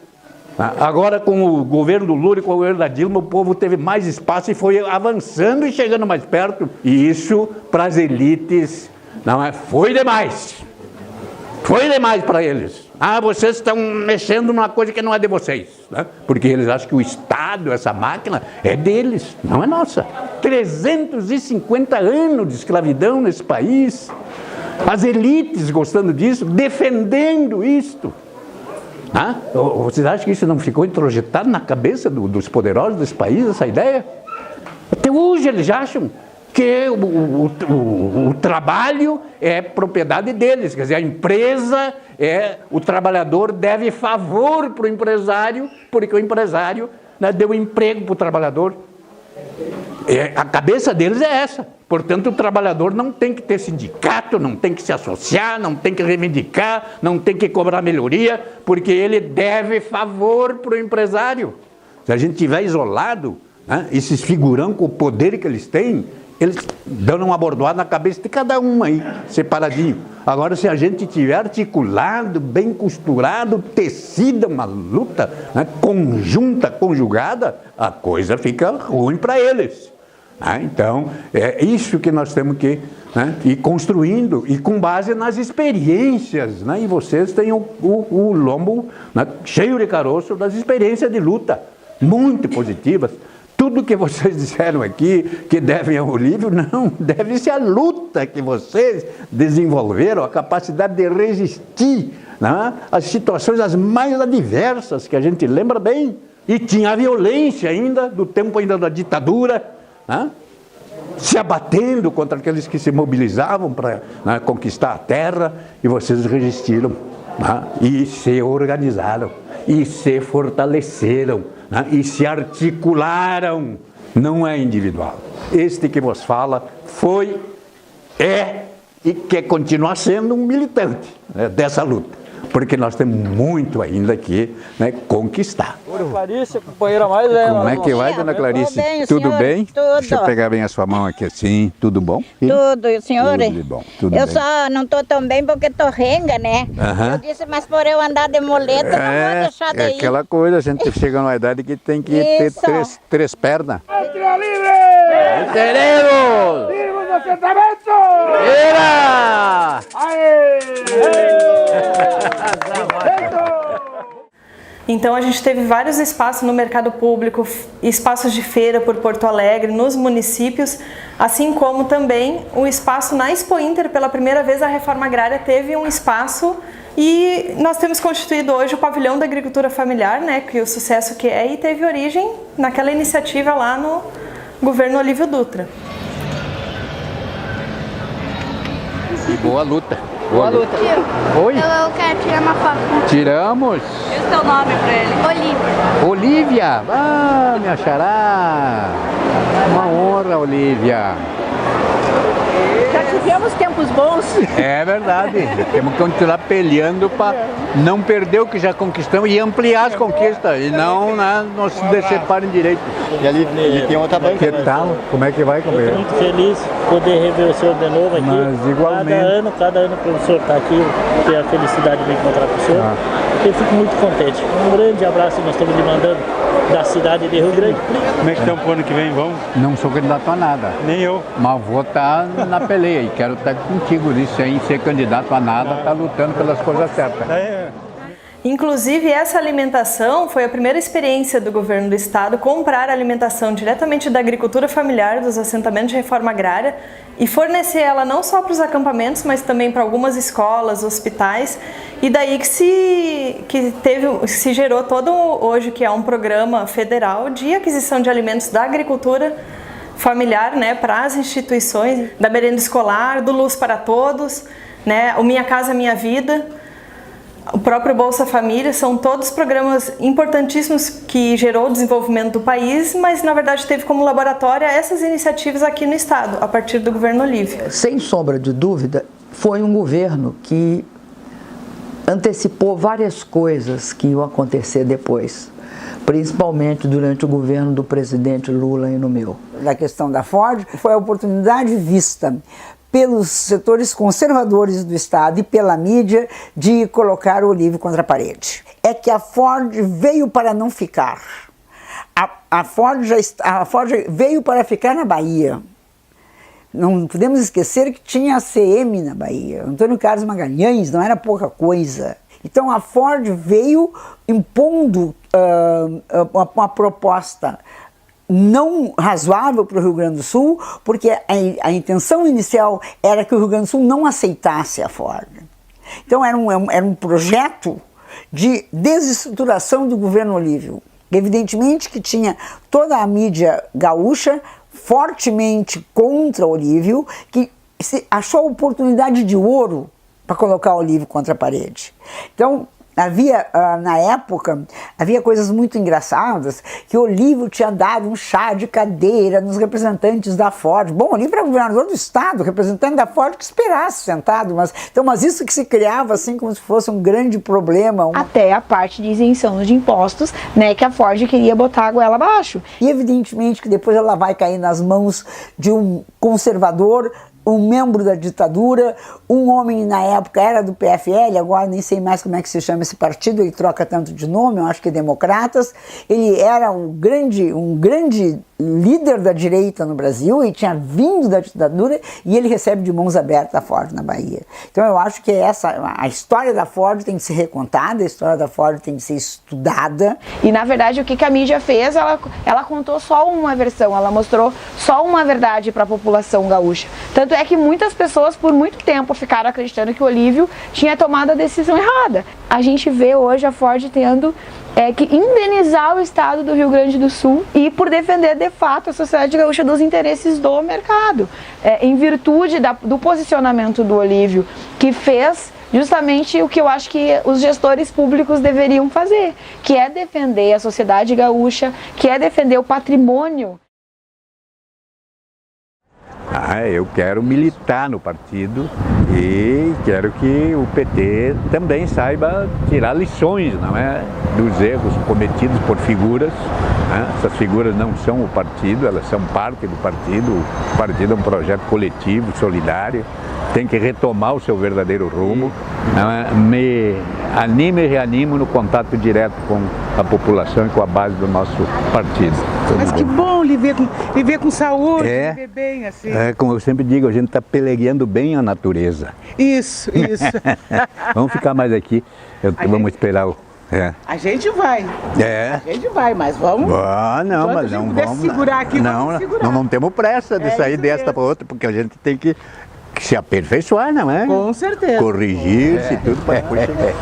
Agora, com o governo do Lula e com o governo da Dilma, o povo teve mais espaço e foi avançando e chegando mais perto. E isso, para as elites, foi demais. Foi demais para eles. Vocês estão mexendo numa coisa que não é de vocês. Porque eles acham que o Estado, essa máquina, é deles, não é nossa. 350 anos de escravidão nesse país. As elites gostando disso, defendendo isto. Vocês acham que isso não ficou introjetado na cabeça dos poderosos desse país, essa ideia? Até hoje eles acham que o trabalho é propriedade deles, quer dizer, a empresa o trabalhador deve favor para o empresário, porque o empresário deu emprego para o trabalhador. A cabeça deles é essa. Portanto, o trabalhador não tem que ter sindicato, não tem que se associar, não tem que reivindicar, não tem que cobrar melhoria, porque ele deve favor para o empresário. Se a gente estiver isolado, esses figurão com o poder que eles têm, eles dão uma bordoada na cabeça de cada um aí, separadinho. Agora, se a gente tiver articulado, bem costurado, tecida, uma luta conjunta, conjugada, a coisa fica ruim para eles. Então, é isso que nós temos que né? E construindo, e com base nas experiências, né? E vocês têm o lombo, né, cheio de caroço das experiências de luta, muito positivas. Tudo que vocês disseram aqui, que devem ao Olívio, não, deve-se à luta que vocês desenvolveram, a capacidade de resistir, né, às situações as mais adversas, que a gente lembra bem. E tinha a violência ainda, do tempo ainda da ditadura, né, se abatendo contra aqueles que se mobilizavam para, né, conquistar a terra, e vocês resistiram, né, e se organizaram, e se fortaleceram, né, e se articularam. Não é individual. Este que vos fala foi, é e quer continuar sendo um militante, né, dessa luta, porque nós temos muito ainda que, né, conquistar. Clarice, companheira mais velha. Como é que vai, dona Clarice? Bem, tudo senhor? bem? Tudo. Deixa eu pegar bem a sua mão aqui assim. Tudo bom? Tudo, e o senhor? Tudo de bom. Tudo eu bem. só não estou tão bem porque estou renga, né? Eu disse, mas por eu andar de muleta, não vou deixar de É ir. aquela coisa, a gente chega numa idade que tem que ter três pernas. ¡Queremos! ¡Vivos los asentamientos! ¡Era! Então a gente teve vários espaços no mercado público, espaços de feira por Porto Alegre, nos municípios, assim como também o espaço na Expo Inter. Pela primeira vez a reforma agrária teve um espaço e nós temos constituído hoje o Pavilhão da Agricultura Familiar, né, que o sucesso que é, e teve origem naquela iniciativa lá no governo Olívio Dutra. E boa luta. Boa luta. Oi? Eu quero tirar uma foto. Tiramos. Diz o teu nome pra ele. Olívia. Olívia! Ah, minha xará! Uma honra, Olívia. Já tivemos tempos bons. É verdade. Temos que continuar peleando para não perder o que já conquistamos e ampliar as conquistas e não, né, nos decepar em direito. E ali tem outra banca. Que tal? Como é que vai, companheiro? Muito feliz poder rever o senhor de novo aqui. Mas igualmente. Cada ano que o senhor está aqui, ter a felicidade de me encontrar com o senhor. Eu fico muito contente. Um grande abraço, nós estamos lhe mandando da cidade de Rio Grande. Como é que estão pro ano que vem, vamos? Não sou candidato a nada. Nem eu. Mas vou estar na peleia e quero estar contigo nisso aí, ser candidato a nada, estar lutando pelas coisas certas. Inclusive, essa alimentação foi a primeira experiência do governo do estado comprar alimentação diretamente da agricultura familiar, dos assentamentos de reforma agrária, e fornecer ela não só para os acampamentos, mas também para algumas escolas, hospitais, e daí que se gerou todo hoje que é um programa federal de aquisição de alimentos da agricultura familiar, né, para as instituições, da merenda escolar, do Luz para Todos, né, o Minha Casa Minha Vida, o próprio Bolsa Família, são todos programas importantíssimos que gerou o desenvolvimento do país, mas na verdade teve como laboratório essas iniciativas aqui no estado, a partir do governo Olívio. Sem sombra de dúvida, foi um governo que antecipou várias coisas que iam acontecer depois, principalmente durante o governo do presidente Lula e no meu. Da questão da Ford, foi a oportunidade vista pelos setores conservadores do Estado e pela mídia de colocar o Olívio contra a parede. É que a Ford veio para não ficar. A Ford veio para ficar na Bahia. Não podemos esquecer que tinha a CM na Bahia. Antônio Carlos Magalhães não era pouca coisa. Então a Ford veio impondo uma proposta não razoável para o Rio Grande do Sul, porque a intenção inicial era que o Rio Grande do Sul não aceitasse a Ford. Então era um projeto de desestruturação do governo Olívio. Evidentemente que tinha toda a mídia gaúcha fortemente contra o Olívio, que achou a oportunidade de ouro para colocar o Olívio contra a parede. Então, havia, na época, havia coisas muito engraçadas, que o Olívio tinha dado um chá de cadeira nos representantes da Ford. Bom, o Olívio era governador do estado, representante da Ford, que esperasse sentado, mas isso que se criava assim como se fosse um grande problema. Até a parte de isenção de impostos, né, que a Ford queria botar a goela abaixo. E evidentemente que depois ela vai cair nas mãos de um conservador um membro da ditadura, um homem na época era do PFL, agora nem sei mais como é que se chama esse partido, ele troca tanto de nome, eu acho que é Democratas. Ele era um grande líder da direita no Brasil e tinha vindo da ditadura, e ele recebe de mãos abertas a Ford na Bahia. Então eu acho que a história da Ford tem que ser recontada, a história da Ford tem que ser estudada. E na verdade o que a mídia fez, ela contou só uma versão, ela mostrou só uma verdade para a população gaúcha. Tanto é que muitas pessoas por muito tempo ficaram acreditando que o Olívio tinha tomado a decisão errada. A gente vê hoje a Ford tendo que indenizar o estado do Rio Grande do Sul e por defender de fato a sociedade gaúcha dos interesses do mercado, em virtude do posicionamento do Olívio, que fez justamente o que eu acho que os gestores públicos deveriam fazer, que é defender a sociedade gaúcha, que é defender o patrimônio. Eu quero militar no partido e quero que o PT também saiba tirar lições, não é, dos erros cometidos por figuras. Essas figuras não são o partido, elas são parte do partido. O partido é um projeto coletivo, solidário, tem que retomar o seu verdadeiro rumo. Me animo e reanimo no contato direto com a população e com a base do nosso partido. Mas que bom viver com saúde, viver bem assim. Como eu sempre digo, a gente está pelegueando bem a natureza. Isso. Vamos ficar mais aqui, vamos esperar o... A gente vai. A gente vai, mas vamos. Mas não vamos. Segurar aqui, não temos pressa de sair desta para outra, porque a gente tem que se aperfeiçoar, não é? Com certeza. Corrigir-se tudo para depois chegar.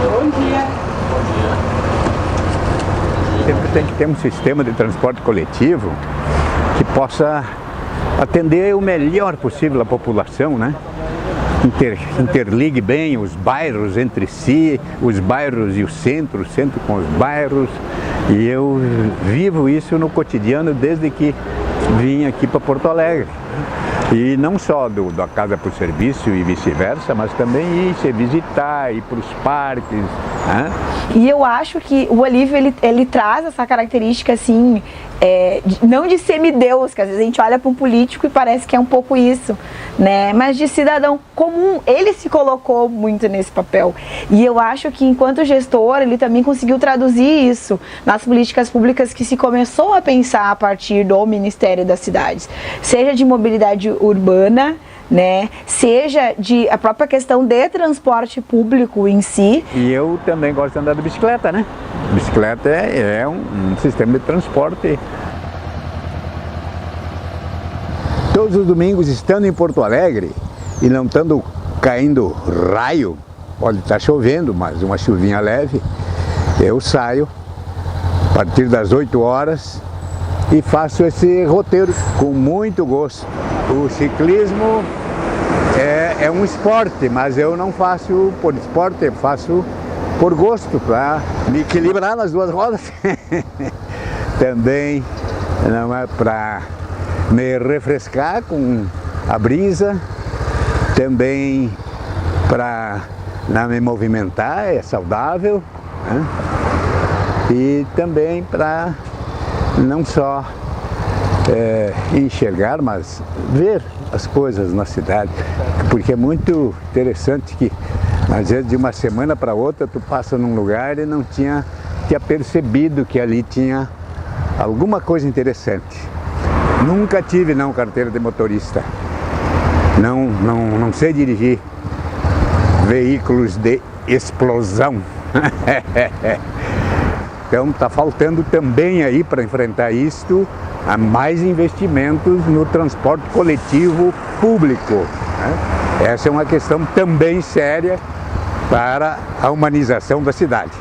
Bom dia. Sempre tem que ter um sistema de transporte coletivo que possa atender o melhor possível a população, né? Interligue bem os bairros entre si, os bairros e o centro com os bairros. E eu vivo isso no cotidiano desde que vim aqui para Porto Alegre. E não só da casa para o serviço e vice-versa, mas também ir visitar, ir para os parques. E eu acho que o Olívio, ele traz essa característica assim, não de semideus, que às vezes a gente olha para um político e parece que é um pouco isso, né? Mas de cidadão comum. Ele se colocou muito nesse papel. E eu acho que enquanto gestor, ele também conseguiu traduzir isso nas políticas públicas que se começou a pensar a partir do Ministério das Cidades. Seja de mobilidade urbana, né? Seja a própria questão de transporte público em si. E eu também gosto de andar de bicicleta, né? Bicicleta é um sistema de transporte. Todos os domingos, estando em Porto Alegre e não estando caindo raio, pode estar chovendo, mas uma chuvinha leve, eu saio a partir das 8 horas e faço esse roteiro com muito gosto. O ciclismo é um esporte, mas eu não faço por esporte, eu faço por gosto, para me equilibrar nas duas rodas. Também não é para me refrescar com a brisa, também para me movimentar, é saudável, né? E também para não só enxergar, mas ver as coisas na cidade, porque é muito interessante que às vezes de uma semana para outra tu passa num lugar e não tinha percebido que ali tinha alguma coisa interessante. Nunca tive carteira de motorista, não sei dirigir veículos de explosão. Então está faltando também aí para enfrentar isto a mais investimentos no transporte coletivo público, né? Essa é uma questão também séria para a humanização da cidade.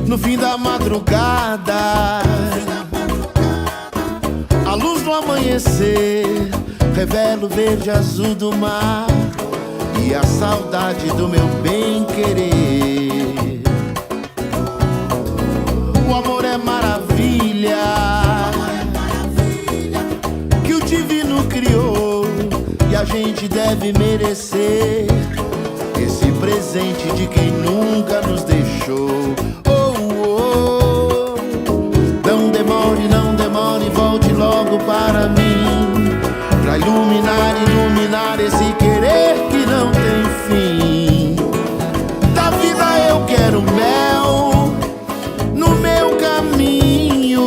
No fim da madrugada, a luz do amanhecer revela o verde azul do mar e a saudade do meu bem querer. deve merecer esse presente de quem nunca nos deixou. Oh, oh, não demore, volte logo para mim, pra iluminar esse querer que não tem fim. Da vida eu quero mel no meu caminho.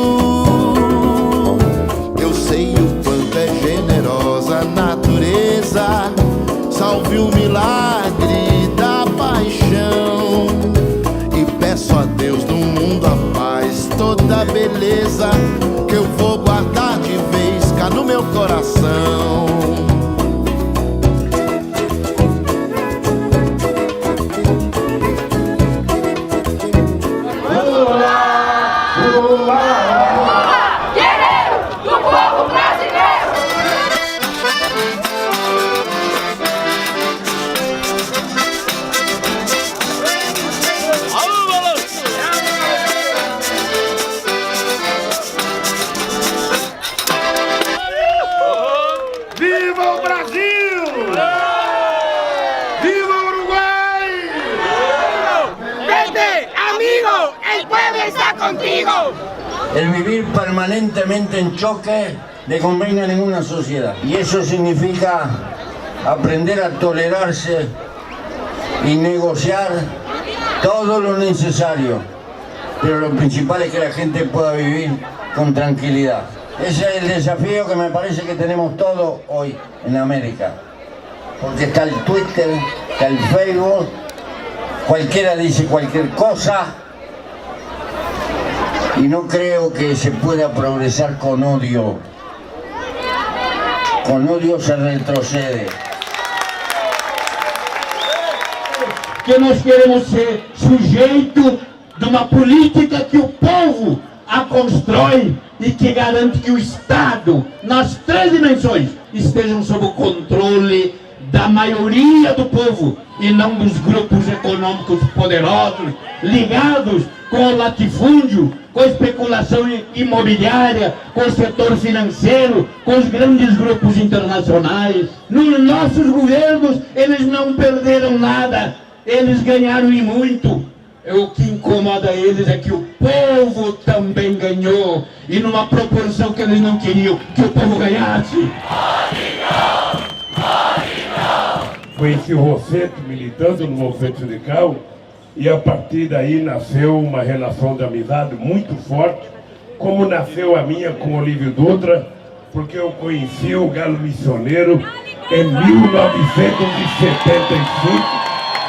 Eu sei o quanto é generosa a natureza, salve o milagre da paixão. E peço a Deus no mundo a paz, toda a beleza que eu vou guardar de vez cá no meu coração. Guerreiro do povo brasileiro! ¡Viva o Brasil! ¡Viva Uruguay! ¡Vete, amigo! ¡El pueblo está contigo! El vivir permanentemente en choque no conviene a ninguna sociedad. Y eso significa aprender a tolerarse y negociar todo lo necesario. Pero lo principal es que la gente pueda vivir con tranquilidad. Ese es el desafío que me parece que tenemos todos hoy en América. Porque está el Twitter, está el Facebook, cualquiera dice cualquier cosa. Y no creo que se pueda progresar con odio. Con odio se retrocede. Que nós queremos ser sujeito de uma política que o povo a constrói e que garante que o Estado, nas três dimensões, estejam sob o controle da maioria do povo e não dos grupos econômicos poderosos, ligados com o latifúndio, com a especulação imobiliária, com o setor financeiro, com os grandes grupos internacionais. Nos nossos governos, eles não perderam nada, eles ganharam e muito. O que incomoda eles é que o povo também ganhou, e numa proporção que eles não queriam que o povo ganhasse. Conheci o Rosseto militando no movimento sindical, e a partir daí nasceu uma relação de amizade muito forte, como nasceu a minha com Olívio Dutra, porque eu conheci o Galo Missioneiro em 1975,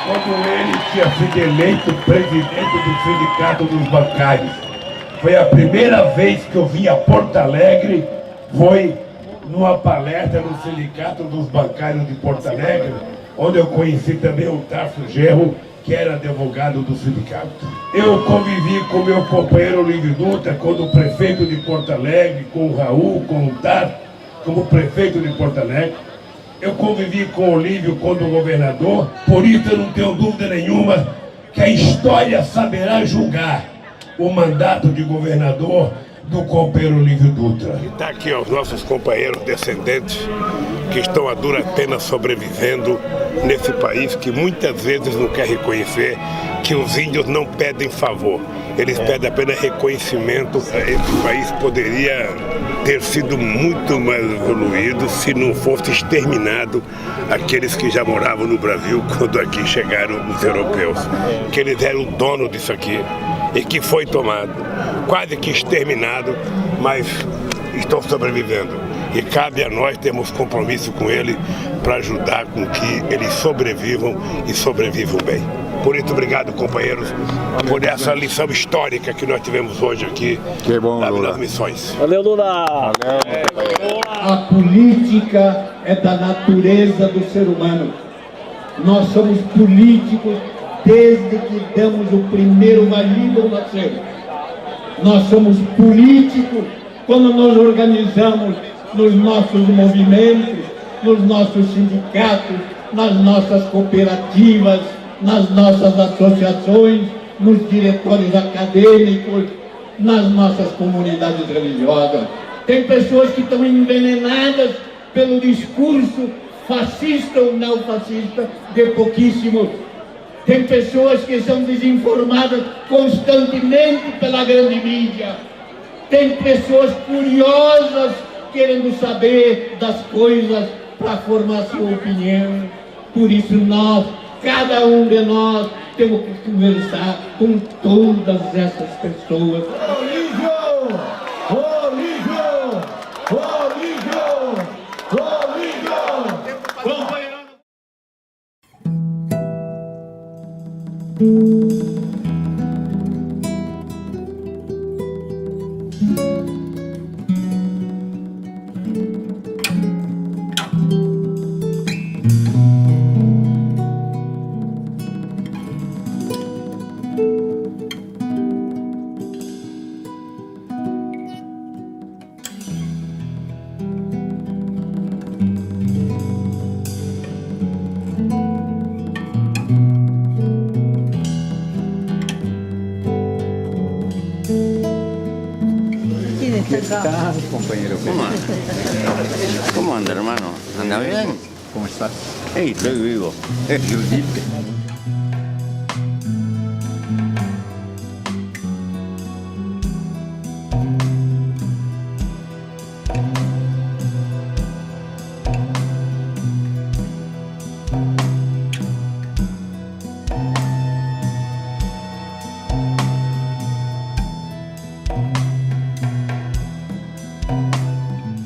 quando ele tinha sido eleito presidente do Sindicato dos Bancários. Foi a primeira vez que eu vim a Porto Alegre, foi numa palestra no Sindicato dos Bancários de Porto Alegre, onde eu conheci também o Tarso Gerro, que era advogado do sindicato. Eu convivi com meu companheiro Olívio Dutra, quando prefeito de Porto Alegre, com o Raul, com o Tarso, como prefeito de Porto Alegre. Eu convivi com o Olívio quando governador, por isso eu não tenho dúvida nenhuma que a história saberá julgar o mandato de governador do companheiro Olívio Dutra. Está aqui os nossos companheiros descendentes que estão a dura pena sobrevivendo nesse país que muitas vezes não quer reconhecer que os índios não pedem favor, eles pedem apenas reconhecimento. Esse país poderia ter sido muito mais evoluído se não fosse exterminado aqueles que já moravam no Brasil quando aqui chegaram os europeus, que eles eram o dono disso aqui e que foi tomado, quase que exterminado, mas estão sobrevivendo. E cabe a nós termos compromisso com ele para ajudar com que eles sobrevivam e sobrevivam bem. Por isso, obrigado, companheiros, por essa lição histórica que nós tivemos hoje aqui nas missões. Valeu, Lula! A política é da natureza do ser humano. Nós somos políticos desde que damos o primeiro marido ao nascer. Nós somos políticos quando nos organizamos nos nossos movimentos, nos nossos sindicatos, nas nossas cooperativas, nas nossas associações, nos diretórios acadêmicos, nas nossas comunidades religiosas. Tem pessoas que estão envenenadas pelo discurso fascista ou não fascista, de pouquíssimos. Tem pessoas que são desinformadas constantemente pela grande mídia. Tem pessoas curiosas querendo saber das coisas para formar sua opinião. Por isso nós, cada um de nós, temos que conversar com todas essas pessoas. Olívio! Olívio! Olívio! Olívio! ¿Qué tal, compañero? ¿Cómo anda, hermano? ¿Anda bien? ¿Cómo estás? Hey, estoy vivo. Judite.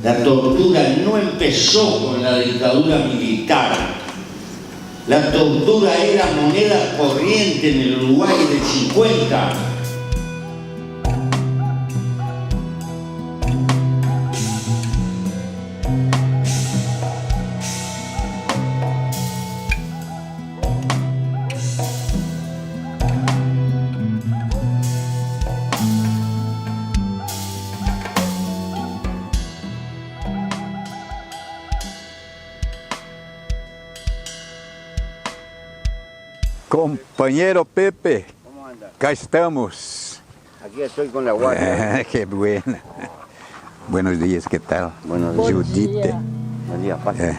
La tortura no empezó con la dictadura militar. La tortura era moneda corriente en el Uruguay del 50. Compañero Pepe, acá estamos. Aquí estoy con la guardia. Qué buena. Buenos días, ¿qué tal? Buenos días. Judite. Buen día, pasa.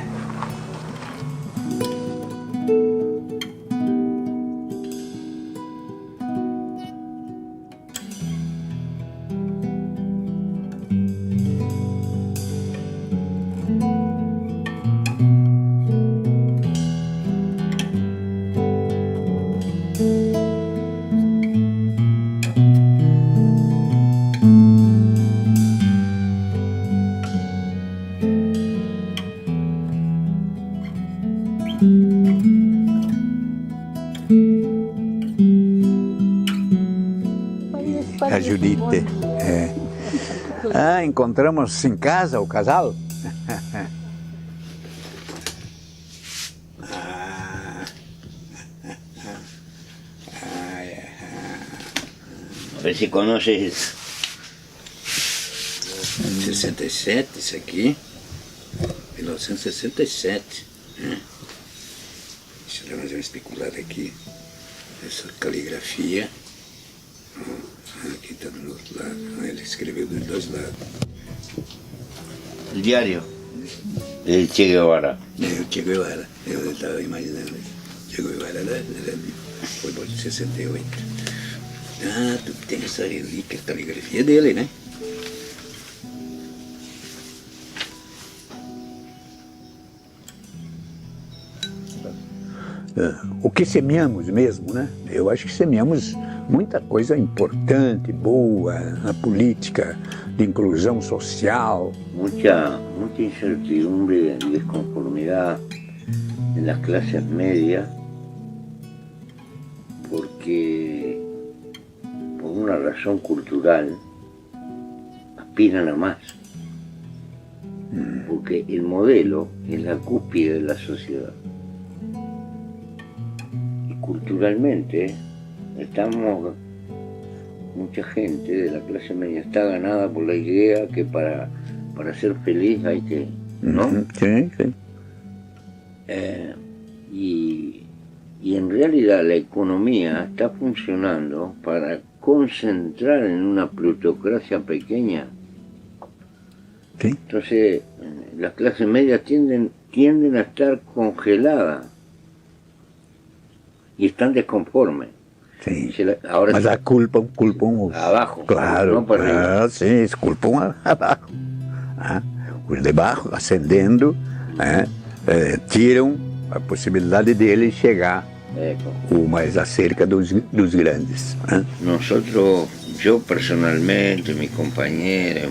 A Judite. É. Ah, encontramos em casa o casal. A ver se conoces. 67, isso aqui. 1967. Deixa eu fazer uma especulada aqui. Essa caligrafia. Aqui está do outro lado. Ele escreveu dos dois lados. O diário. El Che Guevara. O Che Guevara. Eu estava imaginando. Che Guevara foi por 68. Ah, tu tem essa relíquia, a caligrafia dele, né? O que semeamos mesmo, né? Eu acho que semeamos muita coisa importante, boa, na política de inclusão social. Mucha incertidumbre y desconformidad en las clases medias porque por una razón cultural aspiran a más. Porque el modelo es la cúspide de la sociedad. Y culturalmente estamos, mucha gente de la clase media está ganada por la idea que para ser feliz hay que, ¿no? Sí, sí. Y en realidad la economía está funcionando para concentrar en una plutocracia pequeña. Sí. Entonces las clases medias tienden tienden a estar congeladas y están desconformes. Sí. Ahora mas a culpam os... abajo. Claro, não para arriba. sim, culpam abaixo. Os de baixo, ascendendo, tiram a possibilidade deles chegar mais acerca dos grandes. Nosotros, yo personalmente, mi compañera,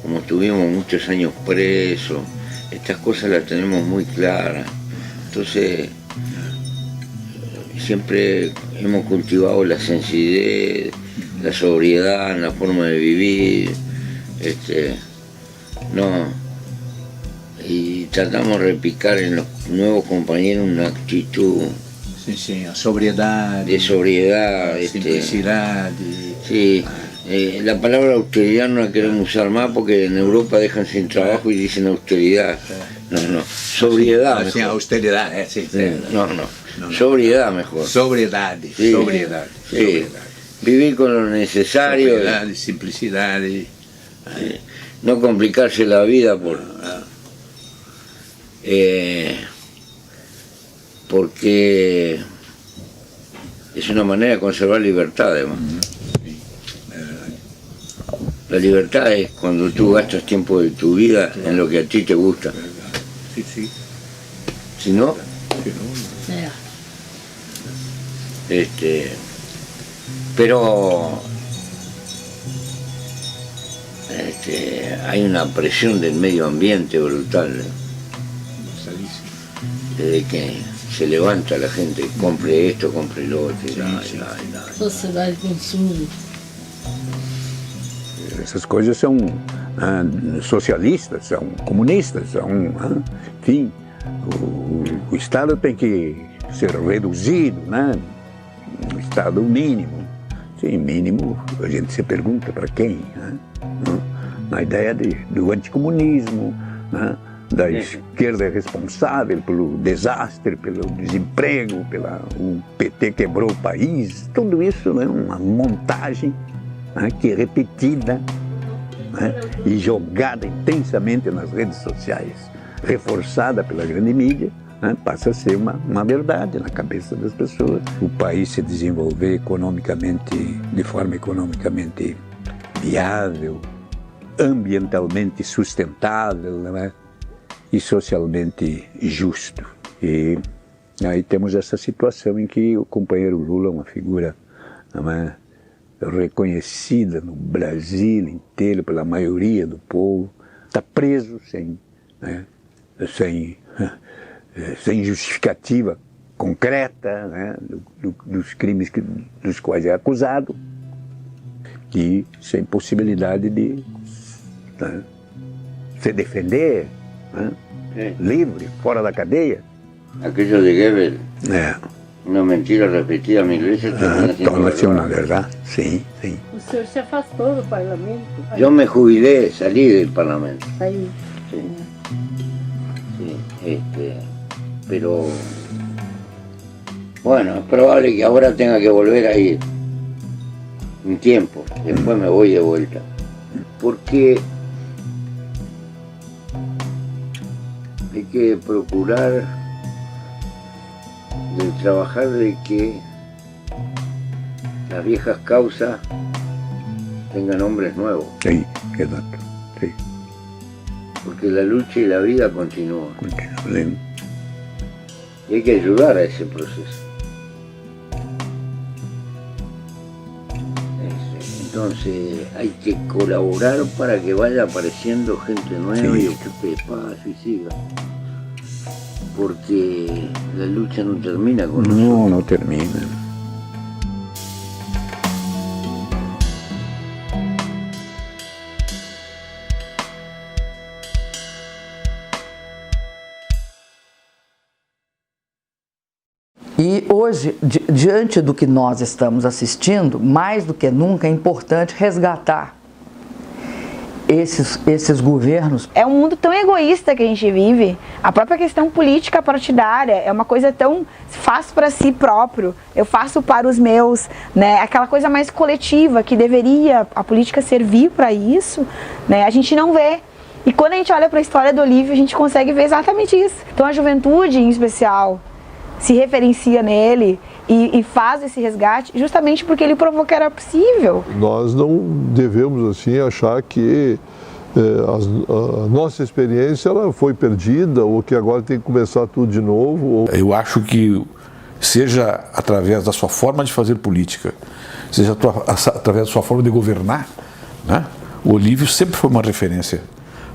como estuvimos muchos años presos, estas cosas las tenemos muy claras. Entonces, siempre hemos cultivado la sencillez, la sobriedad en la forma de vivir, y tratamos de replicar en los nuevos compañeros una actitud sobriedad, simplicidad. Sí, la palabra austeridad no la queremos usar más porque en Europa dejan sin trabajo y dicen austeridad. No, sobriedad. Assim, austeridad, No, sobriedad mejor. Sobriedad. Sí. Vivir con lo necesario. Sobriedad, simplicidad. No complicarse la vida porque es una manera de conservar libertad, además. La libertad es cuando tú gastas tiempo de tu vida en lo que a ti te gusta. Sí. Si no, pero hay una presión del medio ambiente brutal, desde que se levanta la gente, compre esto, compre lo otro, Sociedade de consumo. Essas coisas são socialistas, são comunistas, enfim, o Estado tem que ser reduzido, né? O Estado mínimo. Sim, mínimo, a gente se pergunta para quem, né? Na ideia do anticomunismo, né? Da esquerda responsável pelo desastre, pelo desemprego, o PT quebrou o país, tudo isso é uma montagem que é repetida e jogada intensamente nas redes sociais, reforçada pela grande mídia, passa a ser uma verdade na cabeça das pessoas. O país se desenvolver economicamente, de forma economicamente viável, ambientalmente sustentável, e socialmente justo. E aí temos essa situação em que o companheiro Lula é uma figura reconhecida no Brasil inteiro pela maioria do povo, está preso sem justificativa concreta dos crimes dos quais é acusado e sem possibilidade de se defender, livre, fora da cadeia. Aquello de Goebbels, una mentira repetida 1000 veces, torna-se uma verdade, sim. O senhor se afastou do parlamento? Yo me jubilé, salí del parlamento. Saiu. Sí, pero bueno, es probable que ahora tenga que volver a ir un tiempo, después me voy de vuelta, porque hay que procurar trabajar de que las viejas causas tengan hombres nuevos. Sí, exacto. Sí. Porque la lucha y la vida continúan. Y hay que ayudar a ese proceso. Entonces hay que colaborar para que vaya apareciendo gente nueva y ocupe espacio y siga. Porque la lucha no termina con nosotros. No termina. E hoje, diante do que nós estamos assistindo, mais do que nunca é importante resgatar esses governos. É um mundo tão egoísta que a gente vive. A própria questão política partidária é uma coisa tão faço para si próprio, eu faço para os meus, né? Aquela coisa mais coletiva que deveria a política servir para isso, né? A gente não vê. E quando a gente olha para a história do Olívio, a gente consegue ver exatamente isso. Então a juventude, em especial, se referencia nele e faz esse resgate justamente porque ele provou que era possível. Nós não devemos assim achar que a nossa experiência ela foi perdida ou que agora tem que começar tudo de novo. Eu acho que seja através da sua forma de fazer política, seja através da sua forma de governar, né? O Olívio sempre foi uma referência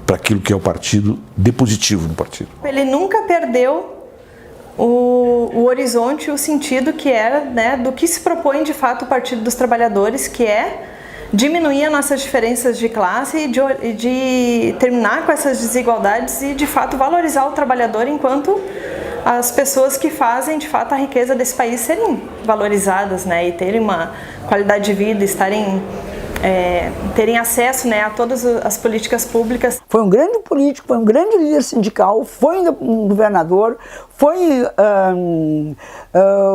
para aquilo que é o partido, de positivo no partido. Ele nunca perdeu o horizonte, o sentido que era, né, do que se propõe de fato o Partido dos Trabalhadores, que é diminuir as nossas diferenças de classe e de terminar com essas desigualdades e de fato valorizar o trabalhador enquanto as pessoas que fazem de fato a riqueza desse país serem valorizadas, né, e terem uma qualidade de vida, terem acesso, né, a todas as políticas públicas. Foi um grande político, foi um grande líder sindical, foi um governador, foi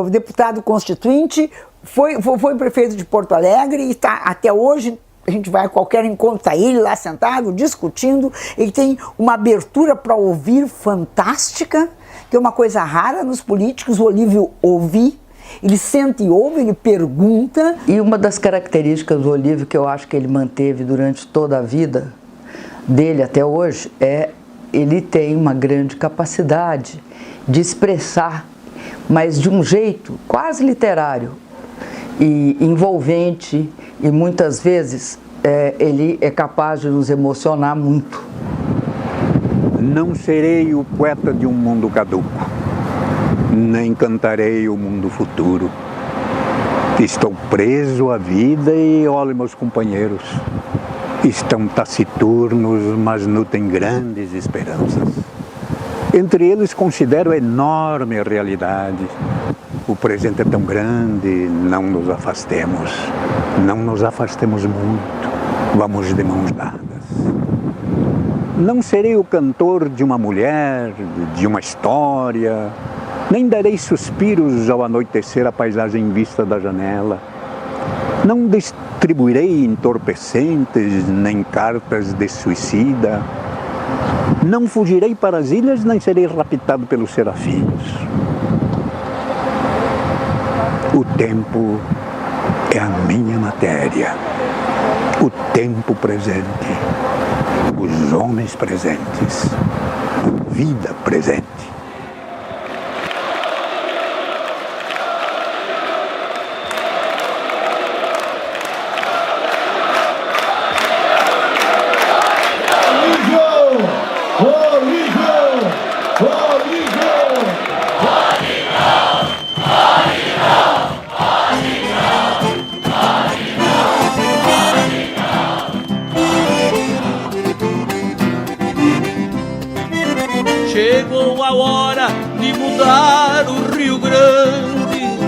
deputado constituinte, foi prefeito de Porto Alegre e está até hoje. A gente vai a qualquer encontro, está ele lá sentado, discutindo. Ele tem uma abertura para ouvir fantástica, que é uma coisa rara nos políticos. O Olívio ouve. Ele sente e ouve, ele pergunta. E uma das características do Olívio que eu acho que ele manteve durante toda a vida dele até hoje ele tem uma grande capacidade de expressar, mas de um jeito quase literário e envolvente, e muitas vezes ele é capaz de nos emocionar muito. Não serei o poeta de um mundo caduco, nem cantarei o mundo futuro. Estou preso à vida e olho meus companheiros. Estão taciturnos, mas nutrem grandes esperanças. Entre eles considero enorme a realidade. O presente é tão grande, não nos afastemos. Não nos afastemos muito, vamos de mãos dadas. Não serei o cantor de uma mulher, de uma história, nem darei suspiros ao anoitecer a paisagem vista da janela. Não distribuirei entorpecentes, nem cartas de suicida. Não fugirei para as ilhas, nem serei raptado pelos serafins. O tempo é a minha matéria. O tempo presente. Os homens presentes. A vida presente. Chegou a hora de mudar o Rio Grande.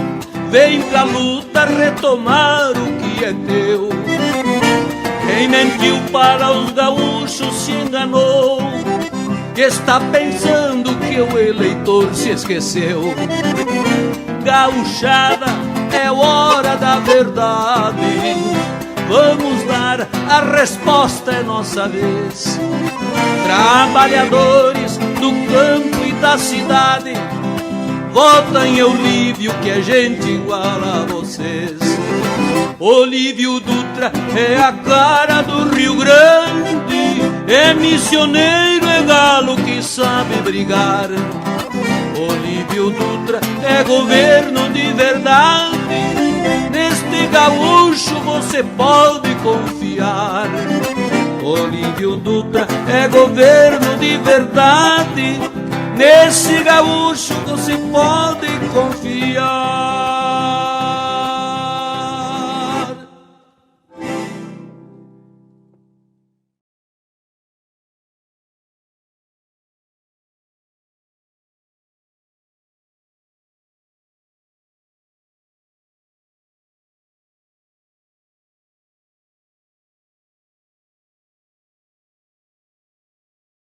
Vem pra luta retomar o que é teu. Quem mentiu para os gaúchos se enganou, que está pensando que o eleitor se esqueceu. Gauchada, é hora da verdade. Vamos dar a resposta, é nossa vez. Trabalhadores do campo e da cidade, votem em Olívio que a gente iguala a vocês. Olívio Dutra é a cara do Rio Grande, é missioneiro, é galo que sabe brigar. Olívio Dutra é governo de verdade, neste gaúcho você pode confiar. Olívio Dutra é governo de verdade, nesse gaúcho você pode confiar.